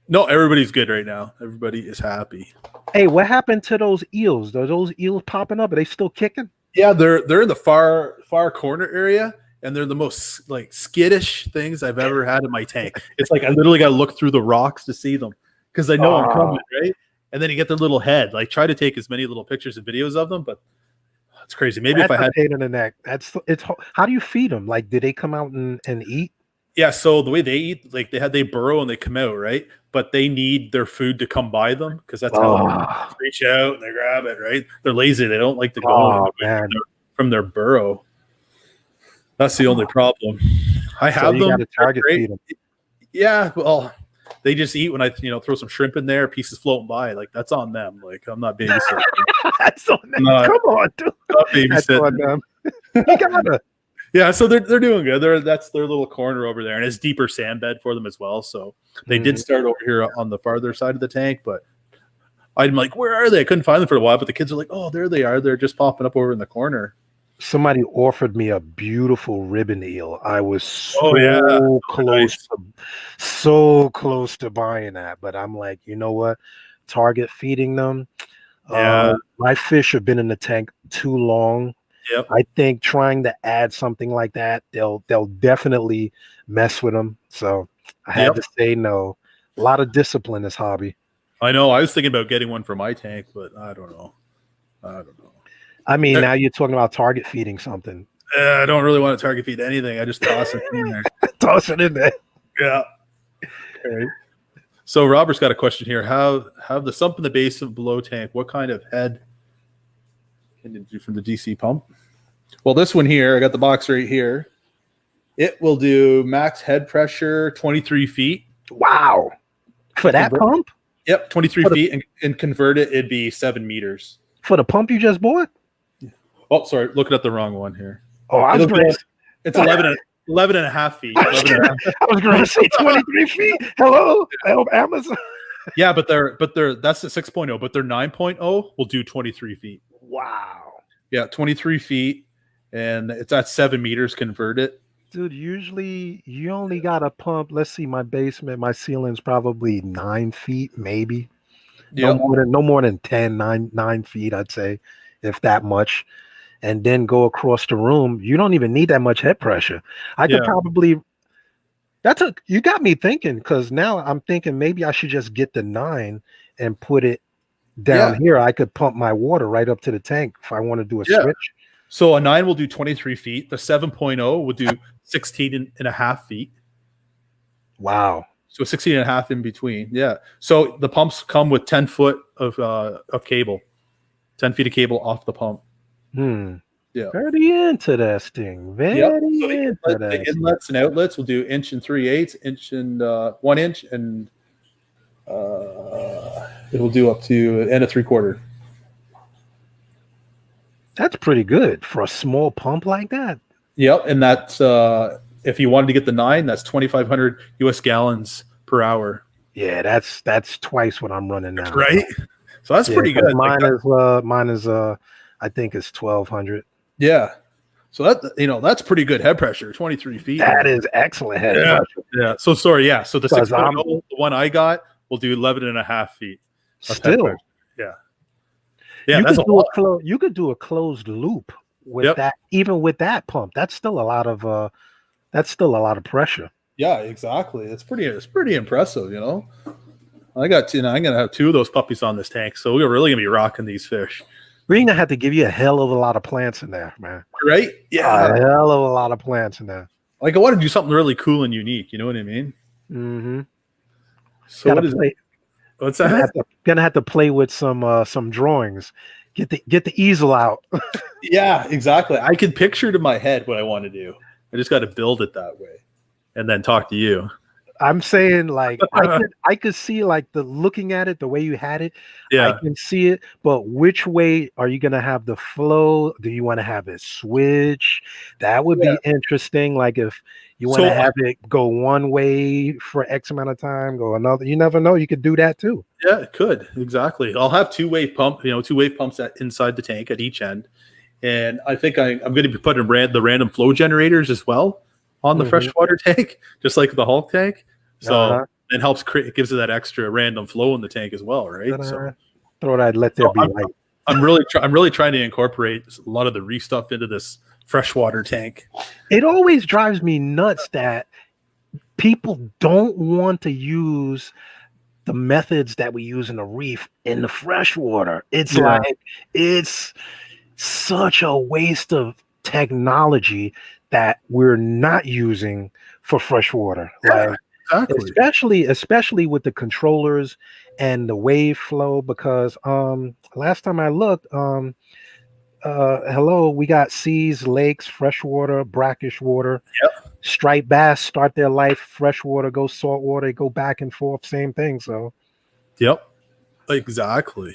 No, everybody's good right now. Everybody is happy. Hey, what happened to those eels? Are those eels popping up? Are they still kicking? Yeah, they're in the far corner area, and they're the most like skittish things I've ever had in my tank. It's like I literally got to look through the rocks to see them because I know I'm coming, right? And then you get their little head. Like try to take as many little pictures and videos of them, but It's crazy. Maybe That's if I a had, pain in the neck. How do you feed them? Like, did they come out and eat? yeah. So the way they eat, like they burrow and they come out, right? But they need their food to come by them because that's how they Oh, reach out and they grab it, right? They're lazy. They don't like to go oh man. from their burrow. That's the only problem. I So have you got them. to They're target great. feed them. Yeah, well, they just eat when I, throw some shrimp in there, pieces floating by. Like that's on them. Like I'm not babysitting. That's on them. Not, Come on, dude. not That's on babysitting. them. You gotta. Yeah, so they're doing good. That's their little corner over there, and it's deeper sand bed for them as well. So they did start over here on the farther side of the tank, but I'm like, where are they? I couldn't find them for a while, but the kids are like, oh, there they are. They're just popping up over in the corner. Somebody offered me a beautiful ribbon eel. I was Nice. so close to buying that, but I'm like, you know what? Target feeding them. Yeah. My fish have been in the tank too long. Yep. I think trying to add something like that, they'll definitely mess with them. So I had to say no. A lot of discipline this hobby. I know. I was thinking about getting one for my tank, but I don't know. I mean, now you're talking about target feeding something. I don't really want to target feed anything. I just toss it in there. Toss it in there. Yeah. Okay. So Robert's got a question here. Have the sump in the base of below tank, what kind of head can you do from the DC pump? Well, this one here, I got the box right here. It will do max head pressure 23 feet. Wow. For that pump? Yep, 23 feet, and convert it, it'd be 7 meters. For the pump you just bought? Oh, sorry, looking at the wrong one here. Oh, I was going it's 11 and a half feet. I was going to say 23 feet. Hello, Amazon. Yeah, but that's the 6.0, but their 9.0 will do 23 feet. Wow. Yeah, 23 feet, and it's at 7 meters. Convert it. Dude, usually you only got a pump. Let's see, my basement, my ceiling's probably 9 feet, maybe. Yep. No more than 10, 9 feet, I'd say, if that much. And then go across the room. You don't even need that much head pressure. I could probably. You got me thinking, because now I'm thinking maybe I should just get the 9 and put it down here. I could pump my water right up to the tank if I want to do a switch. So a 9 will do 23 feet. The 7.0 will do 16 and a half feet. Wow. So 16 and a half in between. Yeah. So the pumps come with 10 foot of cable, 10 feet of cable off the pump. Yeah. Very interesting. The inlets and outlets will do 1 3/8, inch and 1 inch, and it will do up to 1 3/4. That's pretty good for a small pump like that. Yep, and that's if you wanted to get the 9, that's 2,500 US gallons per hour. Yeah, that's twice what I'm running now. Right. So that's pretty good. Mine is I think it's 1,200. Yeah. So that's pretty good head pressure, 23 feet. That is excellent head pressure. Yeah. So sorry, yeah. So the 6.0, the one I got, will do 11 and a half feet. Still. Yeah. Yeah, you could do a closed loop with that, even with that pump. That's still a lot of pressure. Yeah, exactly. It's pretty impressive, I got I'm gonna have 2 of those puppies on this tank, so we're really gonna be rocking these fish. We're gonna have to give you a hell of a lot of plants in there, man. Right? Yeah. A hell of a lot of plants in there. Like I want to do something really cool and unique, you know what I mean? Mm-hmm. So what's that? Gonna have to play with some drawings. Get the easel out. Yeah, exactly. I can picture it in my head what I want to do. I just got to build it that way, and then talk to you. I'm saying, like, I could see, like, looking at it the way you had it. Yeah, I can see it. But which way are you gonna have the flow? Do you want to have it switch? That would be interesting. Like, if you want to have it go one way for X amount of time, go another. You never know. You could do that too. Yeah, it could. Exactly. I'll have 2-wave pump. 2-wave pumps inside the tank at each end, and I think I'm going to be putting the random flow generators as well on the freshwater tank, just like the Hulk tank. So it helps it gives it that extra random flow in the tank as well, right? So throw that. Let there be light. I'm really trying to incorporate a lot of the reef stuff into this freshwater tank. It always drives me nuts that people don't want to use the methods that we use in the reef in the freshwater. It's like it's such a waste of technology that we're not using for fresh water. Yeah, Like exactly. especially with the controllers and the wave flow, because last time I looked, hello, we got seas, lakes, freshwater, brackish water, Yep. striped bass start their life freshwater, go saltwater, go back and forth, same thing. So Yep. Exactly.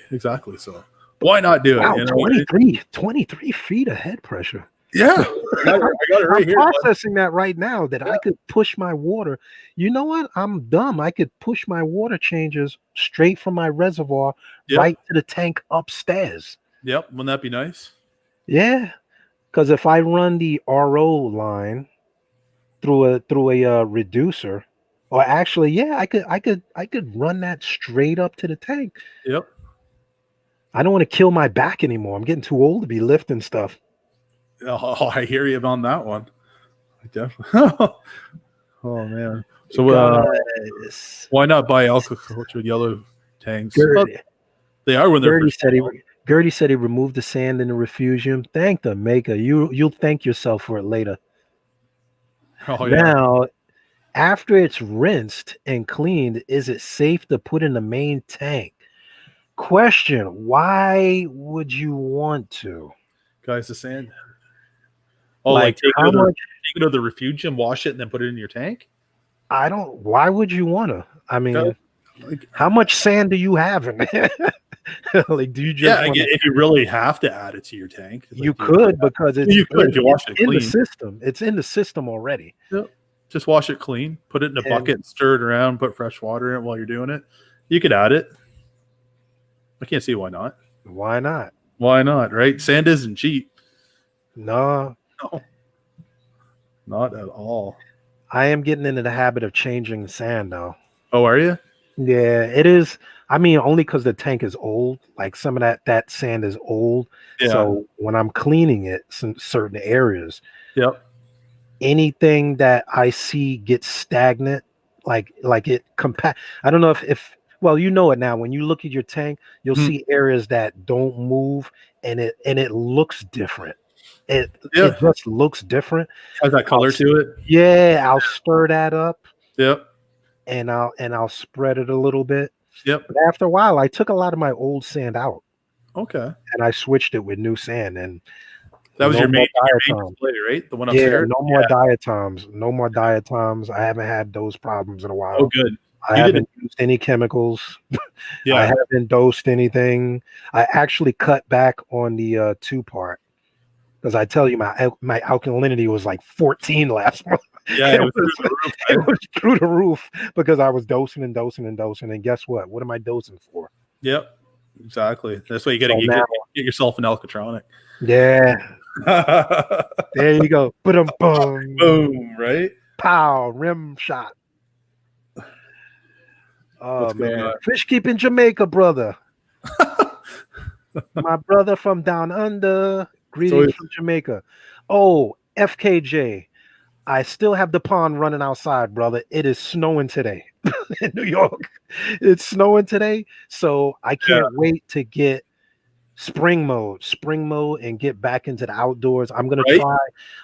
So why not do it? wow, You know, 23 feet of head pressure. yeah. I got it I'm right here, bud. processing that right now, that Yeah. I could push my water. You know what? I'm dumb. I could push my water changes straight from my reservoir Yep. right to the tank upstairs. Yep. Wouldn't that be nice? Yeah, because if I run the RO line through a reducer, or actually, yeah, I could run that straight up to the tank. Yep. I don't want to kill my back anymore. I'm getting too old to be lifting stuff. Oh, I hear you on that one. I definitely. Oh man. So Guys, why not buy aquaculture yellow tanks? Well, Gertie, they are when they're for Gertie said he sale. Gertie said he removed the sand in the refugium. Thank the maker. You'll thank yourself for it later. Oh yeah. Now, after it's rinsed and cleaned, is it safe to put in the main tank? Question: why would you want to? Guys, the sand. Oh, like Like, how much? take it to the refugium, wash it, and then put it in your tank? I don't. Why would you want to? I Guys, mean, like, how much sand do you have in there? Like, do you yeah, just want to? if you really have to add it to your tank, You like you could, because you could if you wash it in the clean. system. It's in the system already. Yep. Just wash it clean, put it in a And bucket, stir it around, put fresh water in it while you're doing it. You could add it. I can't see why not. why not? Why not, right? Sand isn't cheap. No, No, not at all. I am getting into the habit of changing the sand though. Oh, are you? Yeah, it is. I mean, only because the tank is old. Like, some of that sand is old. Yeah. So when I'm cleaning it, some certain areas, Yep. anything that I see gets stagnant, like it compact. I don't know if well, you know it now. When you look at your tank, you'll Mhm. see areas that don't move, and it looks different. It Yeah. it just looks different. Has that color to it. Yeah, I'll stir that up, Yep. and I'll spread it a little bit. Yep. But after a while, I took a lot of my old sand out Okay. and I switched it with new sand, and That was no your more main diatoms. display, right? The one Yeah, upstairs. no more diatoms. No more diatoms. I haven't had those problems in a Oh, while. good. I You did it. haven't used any chemicals. I Yeah. haven't dosed anything. I actually cut back on the 2 part, because I tell you, my alkalinity was like 14 last month. Yeah. It was through the roof. It Right? was through the roof, because I was dosing and dosing and dosing. And guess what? What am I dosing for? Yep. Exactly. That's why you got to So get, now, get yourself an Alcatronic. yeah, there you go. Boom, boom, Boom. Right. pow, rim shot. Oh What's going man, on? fish keeping Jamaica, brother. My brother from down under. So Greetings from Jamaica. Oh, FKJ. I still have the pond running outside, brother. It is snowing today in New York. It's snowing today, so I yeah. can't wait to get spring mode, and get back into the outdoors. I'm gonna Right. try.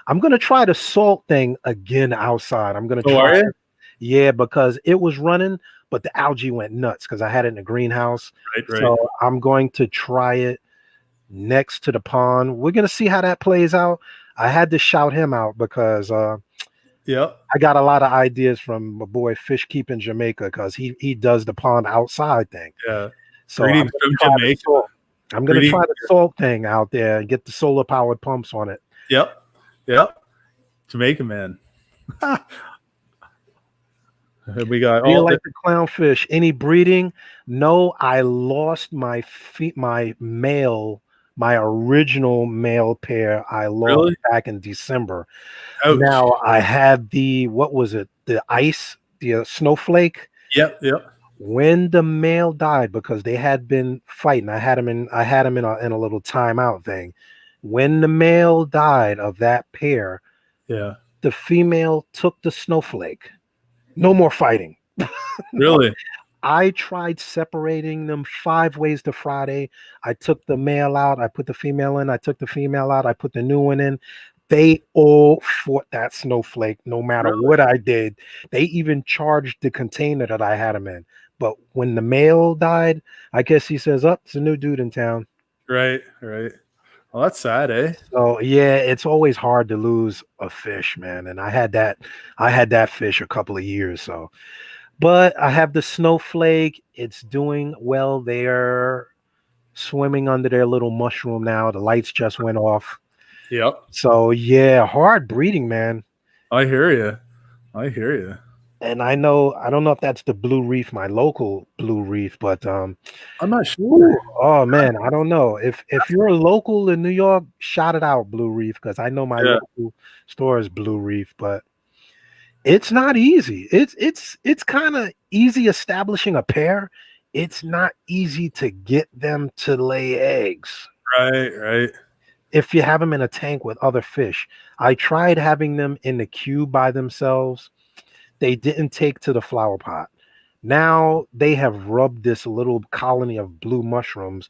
I'm gonna try the salt thing again outside. I'm gonna Oh, try are it. you? Yeah, because it was running, but the algae went nuts because I had it in the greenhouse. Right. Right. So I'm going to try it next to the pond. We're gonna see how that plays out. I had to shout him out because Yep. I got a lot of ideas from my boy Fish Keeping Jamaica, because he does the pond outside thing. Yeah. So I'm Greetings gonna from try the Jamaica. salt. I'm gonna Greetings. try the salt thing out there and get the solar powered pumps on it. Yep. Yep. Jamaica man. We got Do you all like the clownfish? Any breeding? No, I lost my my original male pair. I lost really. back in December. Ouch. Now I had what was it? The ice, the snowflake. Yep. Yep. When the male died, because they had been fighting, I had him in a little timeout thing. When the male died of that pair, Yeah. the female took the snowflake. No more fighting. No, Really. I tried separating them 5 ways to Friday. I took the male out, I put the female in, I took the female out, I put the new one in. They all fought that snowflake no matter Really? what I did. They even charged the container that I had them in. But when the male died, I guess he says, "Up, it's a new dude in town." Right. Right. Well, that's sad, eh? So yeah, it's always hard to lose a fish, man. And I had that fish a couple of years. So, but I have the snowflake. It's doing well. They're swimming under their little mushroom now. The lights just went off. Yep. So yeah, hard breeding, man. I hear you. I hear you. And I don't know if that's the blue reef, my local blue reef, but I'm not ooh, sure. oh man, I don't know. If you're local in New York, shout it out, Blue Reef, because I know my Yeah. local store is Blue Reef, but it's not easy. It's kind of easy establishing a pair. It's not easy to get them to lay eggs Right. Right. if you have them in a tank with other fish. I tried having them in the cube by themselves. They didn't take to the flower pot. Now they have rubbed this little colony of blue mushrooms.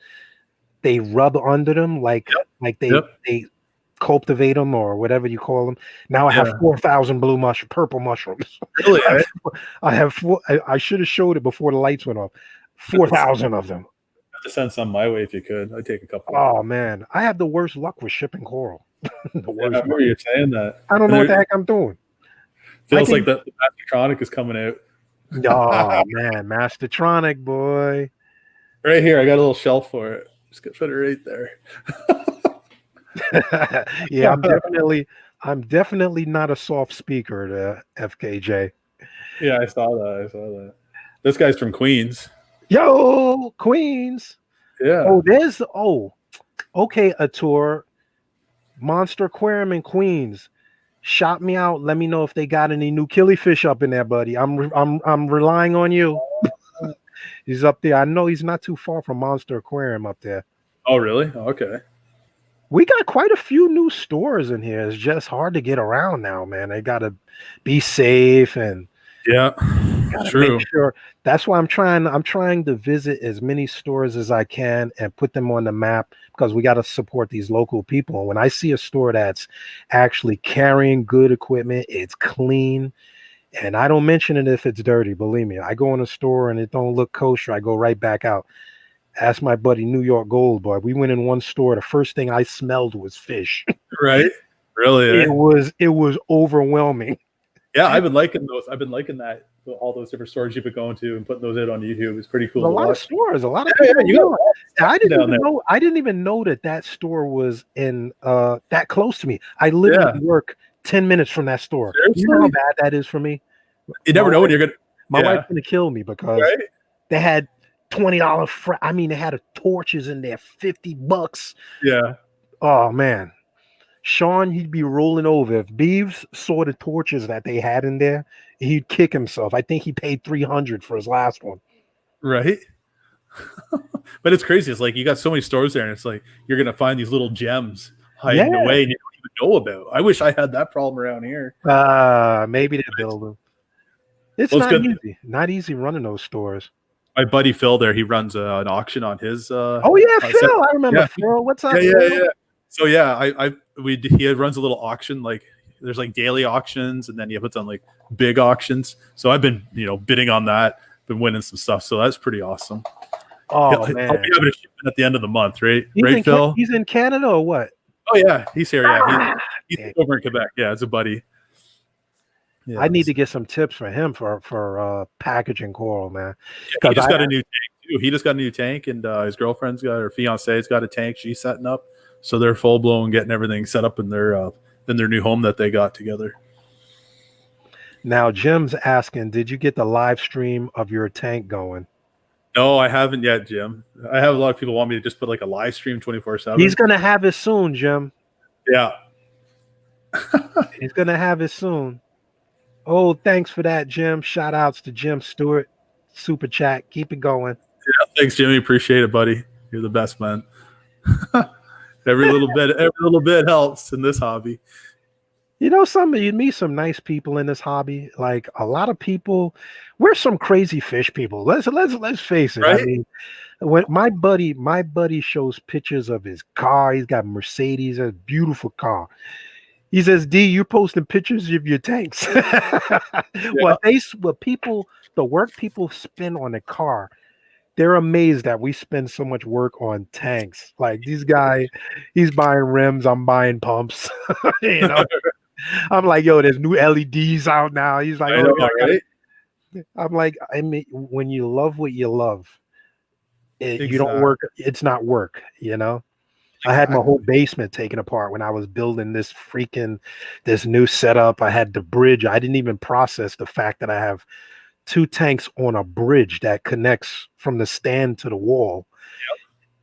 They rub under them like Yep. like they Yep. they cultivate them or whatever you call them. Now I have Yeah. 4,000 purple mushrooms. Really? I Eh? have, I have four. I should have showed it before the lights went off. 4,000 of them. Have to send some my way if you could. I'd take a couple. Oh man, I have the worst luck with shipping coral. The Yeah, I worst luck. remember you saying that. I don't And know what there- the heck I'm doing. Feels I like the Mastertronic is coming out. Oh man, Mastertronic boy. Right here, I got a little shelf for it. Just gonna put it right there. Yeah, I'm definitely not a soft speaker to FKJ. Yeah, I saw that. I saw that. This guy's from Queens. Yo, Queens. Yeah. Okay, a tour. Monster Aquarium in Queens. Shout me out. Let me know if they got any new killifish up in there, buddy. I'm relying on you. He's up there. I know he's not too far from Monster Aquarium up there. Oh, really? Okay. We got quite a few new stores in here. It's just hard to get around now, man. They gotta be safe and Yeah. gotta True. make sure. That's why I'm trying to visit as many stores as I can and put them on the map because we got to support these local people. And when I see a store that's actually carrying good equipment, it's clean, and I don't mention it if it's dirty. Believe me, I go in a store and it don't look kosher, I go right back out. Ask my buddy New York Gold Boy. We went in one store. The first thing I smelled was fish. Right? Really? Eh? It was overwhelming. Yeah, I've been liking those. I've been liking that all those different stores you've been going to and putting those out on YouTube. It's pretty cool. A to lot of watch. stores, a lot of Yeah, people. you got a lot of stuff I didn't down even there. know. I didn't even know that store was in that close to me. I literally work 10 minutes from that store. You know how Seriously? bad that is for me. You never know when you're gonna. My Yeah. wife's gonna kill me because Right? they had $20. I mean, they had torches in there, $50. Yeah. Oh man, Sean, he'd be rolling over if Beeves saw the torches that they had in there. He'd kick himself. I think he paid $300 for his last one. Right. But it's crazy. It's like you got so many stores there, and it's like you're gonna find these little gems hiding Yeah. away and you don't even know about. I wish I had that problem around here. Maybe they build them. It's Well, it's not good. easy. Not easy running those stores. My buddy Phil there, he runs an auction on his. Oh yeah, I Phil. said- I remember yeah. Phil. What's up? Yeah. Phil? So yeah, he runs a little auction. Like there's like daily auctions, and then he puts on like big auctions. So I've been bidding on that, been winning some stuff. So that's pretty awesome. Oh I'll be man, having a shipment at the end of the month, right? he's Right, in Phil? He's in Canada or what? Oh yeah, he's here. Yeah, Ah, he's dang. over in Quebec. Yeah, it's a buddy. Yeah, I need to get some tips for him for packaging coral, man. He just got a new tank too. He just got a new tank, and his girlfriend's got her fiance's got a tank. She's setting up, so they're full blown getting everything set up in their new home that they got together. Now Jim's asking, did you get the live stream of your tank going? No, I haven't yet, Jim. I have a lot of people want me to just put like a live stream 24/7. He's gonna have it soon, Jim. Yeah. He's gonna have it soon. Oh, thanks for that, Jim. Shout outs to Jim Stewart. Super chat. Keep it going. Yeah, thanks, Jimmy. Appreciate it, buddy. You're the best, man. every little bit helps in this hobby. You know, you meet some nice people in this hobby. Like a lot of people, we're some crazy fish people. Let's face it. I Right? mean, when my buddy shows pictures of his car, he's got Mercedes, a beautiful car. He says, "D, you're posting pictures of your tanks." Yeah. What people, the work people spend on a car, they're amazed that we spend so much work on tanks. Like these guy, he's buying rims, I'm buying pumps. you know, I'm like, yo, there's new LEDs out now. He's like, I oh, know, yeah, I gotta. right? I'm like, I mean, when you love what you love, you don't Exactly. work. It's not work. You know. I had my Exactly. whole basement taken apart when I was building this new setup. I had the bridge. I didn't even process the fact that I have two tanks on a bridge that connects from the stand to the wall.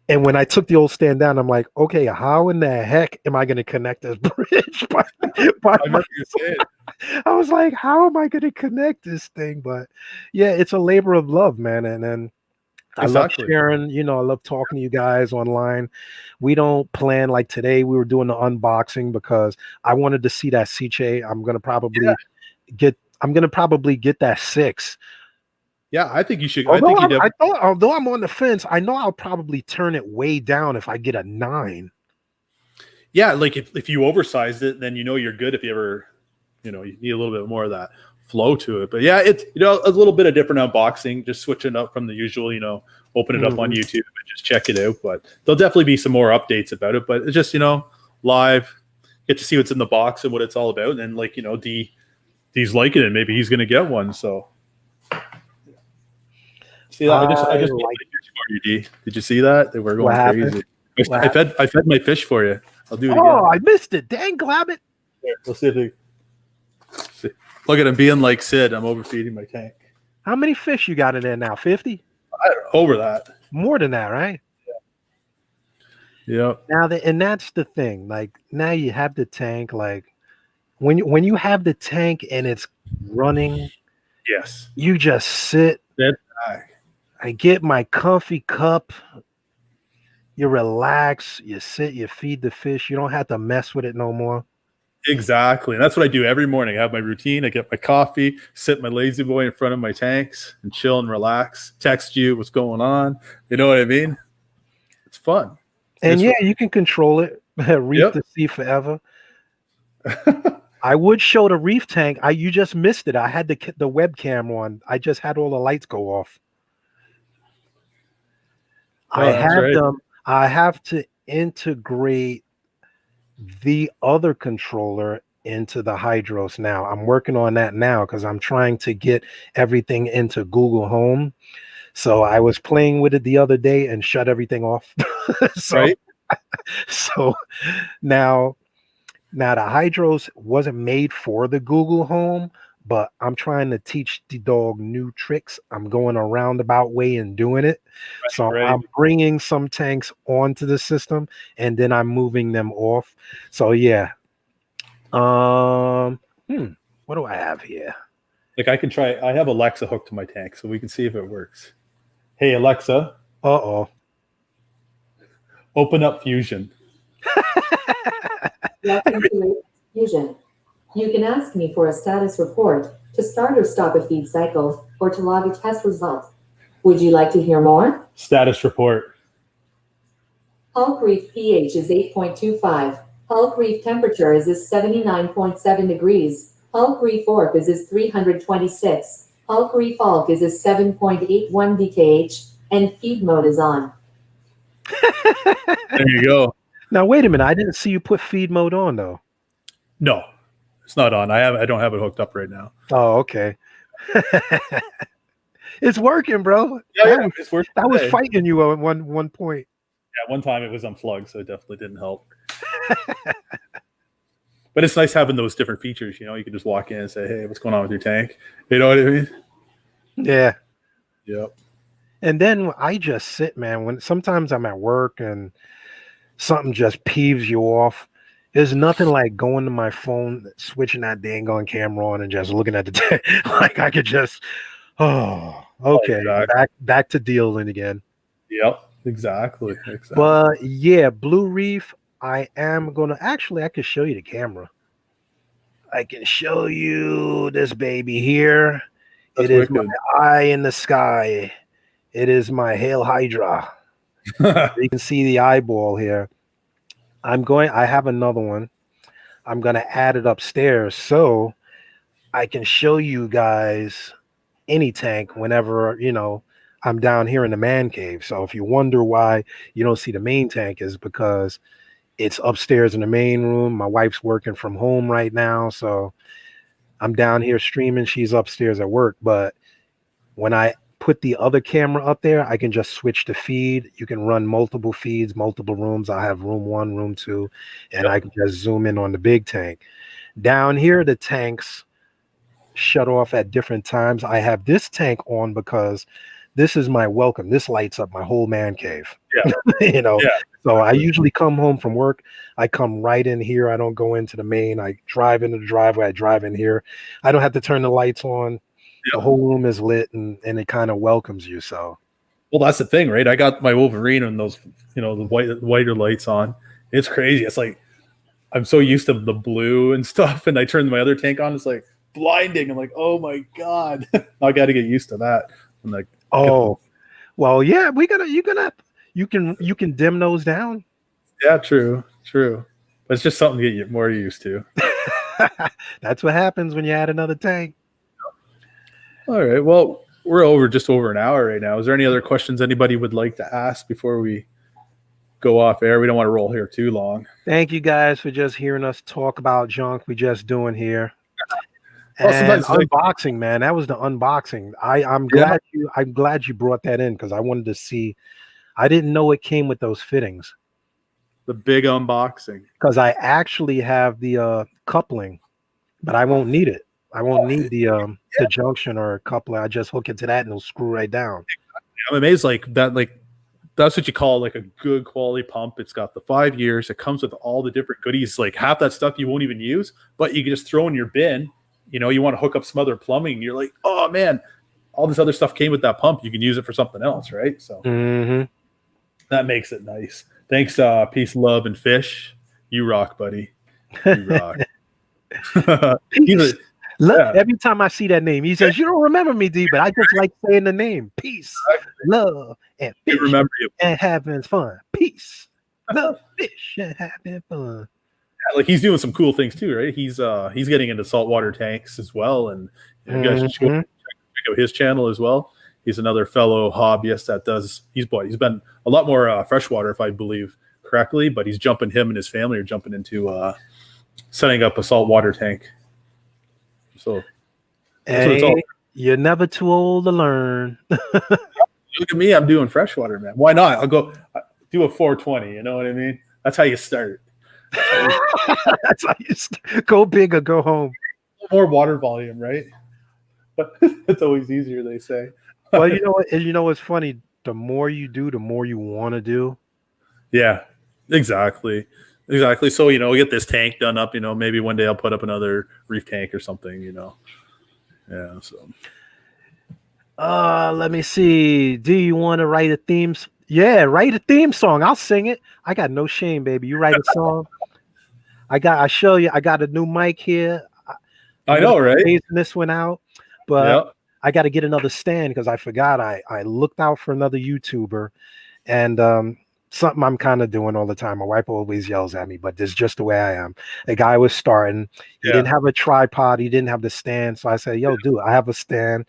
And when I took the old stand down, I'm like, okay, how in the heck am I going to connect this bridge? I remember you saying. I was like, how am I going to connect this thing? But yeah, it's a labor of love, man. And then I love Exactly. sharing, I love talking to you guys online. We don't plan like today. We were doing the unboxing because I wanted to see that Sicce. Yeah. I'm gonna probably get that 6. Yeah, I think you should. I Although think you I definitely. thought, although I'm on the fence, I know I'll probably turn it way down if I get a 9. Yeah, like if you oversized it, then you're good. If you ever, you need a little bit more of that flow to it. But yeah, it's a little bit of different unboxing, just switching up from the usual. Open it up on Mhm. YouTube and just check it out. But there'll definitely be some more updates about it. But it's just live, get to see what's in the box and what it's all about. And like D's liking it. Maybe he's gonna get one. So see that I I just made like my fish for you, D. Did you see that? They were what going happened. crazy. What I happened? fed my fish for you. I'll do it Oh, again. I missed it. Dang, glab it. Here, we'll see if they see. Look at him being like Sid. I'm overfeeding my tank. How many fish you got in there now? 50? Over that. More than that, right? Yep. And that's the thing. Like now you have the tank. Like when you have the tank and it's running, Yes. you just sit. That's back. I get my comfy cup. You relax. You sit. You feed the fish. You don't have to mess with it no more. Exactly. And that's what I do every morning. I have my routine. I get my coffee, sit my lazy boy in front of my tanks and chill and relax. Text you what's going on. You know what I mean? It's fun. And It's yeah, you can control it. Reef yep. the sea forever. I would show the reef tank. You just missed it. I had the webcam on. I just had all the lights go off. I Oh, that's have right. them. I have to integrate the other controller into the Hydros now. I'm working on that now because I'm trying to get everything into Google Home. So I was playing with it the other day and shut everything off. so Right? so now Now the Hydros wasn't made for the Google Home, but I'm trying to teach the dog new tricks. I'm going a roundabout way and doing it. So Right. I'm bringing some tanks onto the system and then I'm moving them off. So yeah. Um, what do I have here? Like I can try. I have Alexa hooked to my tank, so we can see if it works. Hey Alexa, Uh-oh. open up Fusion. Welcome to Fusion. You can ask me for a status report, to start or stop a feed cycle, or to log a test result. Would you like to hear more? Status report. Hulk Reef pH is 8.25. Hulk Reef temperature is 79.7 degrees. Hulk Reef ORP is 326. Hulk Reef ALK is 7.81 dkh, and feed mode is on. There you go. Now wait a minute. I didn't see you put feed mode on though. No, it's not on. I don't have it hooked up right now. Oh, okay. It's working, bro. Yeah, it's working. I was today. fighting you at one point. Yeah, one time it was unplugged, so it definitely didn't help. But it's nice having those different features. You can just walk in and say, "Hey, what's going on with your tank?" You know what I mean? Yeah. Yep. And then I just sit, man. When sometimes I'm at work and something just peeves you off. There's nothing like going to my phone, switching that dang on camera on, and just looking at the like I could just, oh, okay, Exactly. back to dealing again. Yep. Exactly. But yeah, Blue Reef. I am gonna actually. I could show you the camera. I can show you this baby here. That's It is my wicked. eye in the sky. It is my Hail Hydra. You can see the eyeball here. I have another one. I'm going to add it upstairs so I can show you guys any tank whenever, I'm down here in the man cave. So if you wonder why you don't see the main tank is because it's upstairs in the main room. My wife's working from home right now. So I'm down here streaming. She's upstairs at work. But when I put the other camera up there, I can just switch the feed. You can run multiple feeds, multiple rooms. I have room 1, room 2, and I can just zoom in on the big tank. Down here, the tanks shut off at different times. I have this tank on because this is my welcome. This lights up my whole man cave. Yeah. Yeah. So I usually come home from work. I come right in here. I don't go into the main. I drive into the driveway. I drive in here. I don't have to turn the lights on. The whole room is lit and it kind of welcomes you. So, well, that's the thing, right? I got my Wolverine and those, the whiter lights on. It's crazy. It's like I'm so used to the blue and stuff, and I turn my other tank on. It's like blinding. I'm like, oh my god, I got to get used to that. I'm like, well, yeah, you can dim those down. Yeah, true. But it's just something to get more used to. That's what happens when you add another tank. All right. Well, we're just over an hour right now. Is there any other questions anybody would like to ask before we go off air? We don't want to roll here too long. Thank you guys for just hearing us talk about junk we just doing here. Well, and unboxing, man. That was the unboxing. I'm glad you brought that in because I wanted to see. I didn't know it came with those fittings. The big unboxing. Because I actually have the coupling, but I won't need it. I won't need the junction or a coupler. I just hook it to that and it'll screw right down. I'm amazed that's what you call like a good quality pump. It's got the 5 years. It comes with all the different goodies. Like half that stuff you won't even use, but you can just throw in your bin. You want to hook up some other plumbing. You're like, oh man, all this other stuff came with that pump. You can use it for something else, right? So that makes it nice. Thanks, peace, love, and fish. You rock, buddy. You rock. Every time I see that name, he says, "You don't remember me, D, but I just like saying the name. Peace, love, and fish, remember you and having fun. Peace, love, fish, and having fun." Yeah, like he's doing some cool things too, right? He's getting into saltwater tanks as well, and you guys should check out his channel as well. He's another fellow hobbyist that does. He's been a lot more freshwater, if I believe correctly, but him and his family are jumping into setting up a saltwater tank. So you're never too old to learn. Look at me, I'm doing freshwater, man. Why not? I'll go do a 420. You know what I mean? That's how you start. That's how you start. Go big or go home. More water volume, right? But it's always easier, they say. Well, you know what's funny? The more you do, the more you want to do. Yeah, exactly. So, we'll get this tank done up, maybe one day I'll put up another reef tank or something, Yeah, so. Let me see. Do you want to write a theme? Yeah, write a theme song. I'll sing it. I got no shame, baby. You write a song. I show you. I got a new mic here. I know, right? Phasing this one out, but I got to get another stand because I forgot. I looked out for another YouTuber, and something I'm kind of doing all the time. My wife always yells at me, but this is just the way I am. A guy was starting. He didn't have a tripod. He didn't have the stand. So I said, yo, dude, I have a stand.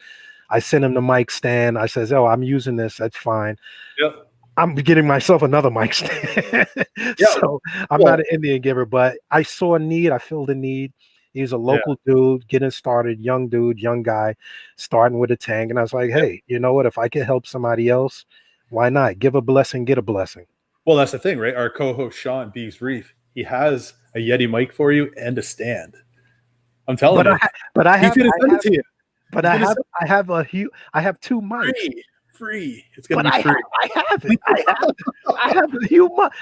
I sent him the mic stand. I says, oh, I'm using this. That's fine. Yep. I'm getting myself another mic stand. So I'm not an Indian giver, but I saw a need. I filled a need. He's a local dude getting started, young dude, young guy, starting with a tank. And I was like, hey, you know what? If I can help somebody else, why not? Give a blessing, get a blessing. Well, that's the thing, right? Our co-host Sean Bees Reef, he has a Yeti mic for you and a stand. I'm telling you. I have 2 mics. Free. It's gonna be free. I have it.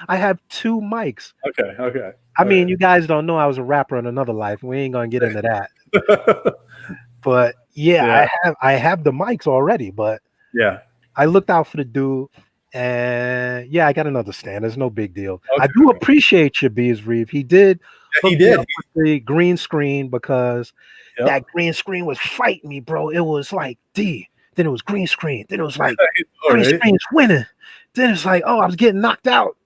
I have 2 mics. Okay. I mean, you guys don't know I was a rapper in another life. We ain't gonna get into that. But I have the mics already. But I looked out for the dude, and I got another stand. There's no big deal. I do appreciate your Bees Reef. He did he hooked me did. up with the green screen because Yep. that green screen was fighting me, bro. It was like D, then it was green screen, then it was like All green right. screen's winning, then it's like, oh, I was getting knocked out.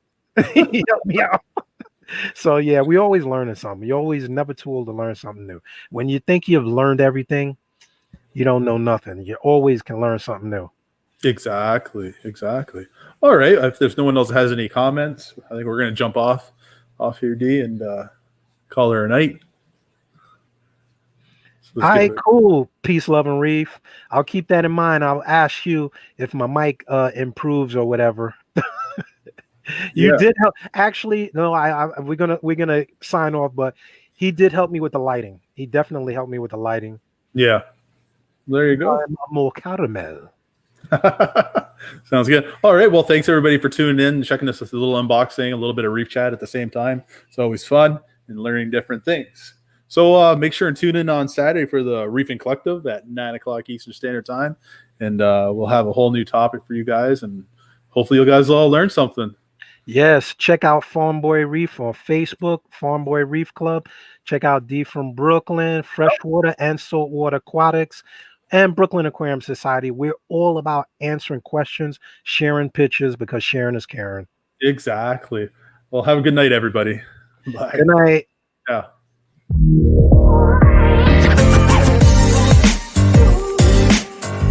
He helped me out. So yeah, we always learning something. You're always never too old to learn something new. When you think you've learned everything, you don't know nothing. You always can learn something new. Exactly. All right. If there's no one else that has any comments, I think we're gonna jump off here, D, and call her a night. So All right, cool. Peace, love, and reef. I'll keep that in mind. I'll ask you if my mic improves or whatever. You did help. Actually, no, we're gonna sign off, but he did help me with the lighting. He definitely helped me with the lighting. Yeah. There you go. I'm more caramel. Sounds good. All right. Well, thanks everybody for tuning in and checking this with a little unboxing, a little bit of reef chat at the same time. It's always fun and learning different things. So make sure and tune in on Saturday for the Reefing Collective at 9 o'clock Eastern Standard Time. And we'll have a whole new topic for you guys. And hopefully you guys all learn something. Yes, check out Farm Boy Reef on Facebook, Farm Boy Reef Club. Check out D from Brooklyn, Freshwater and Saltwater Aquatics, and Brooklyn Aquarium Society. We're all about answering questions, sharing pictures, because sharing is caring. Exactly. Well, have a good night, everybody. Bye. Good night. Yeah.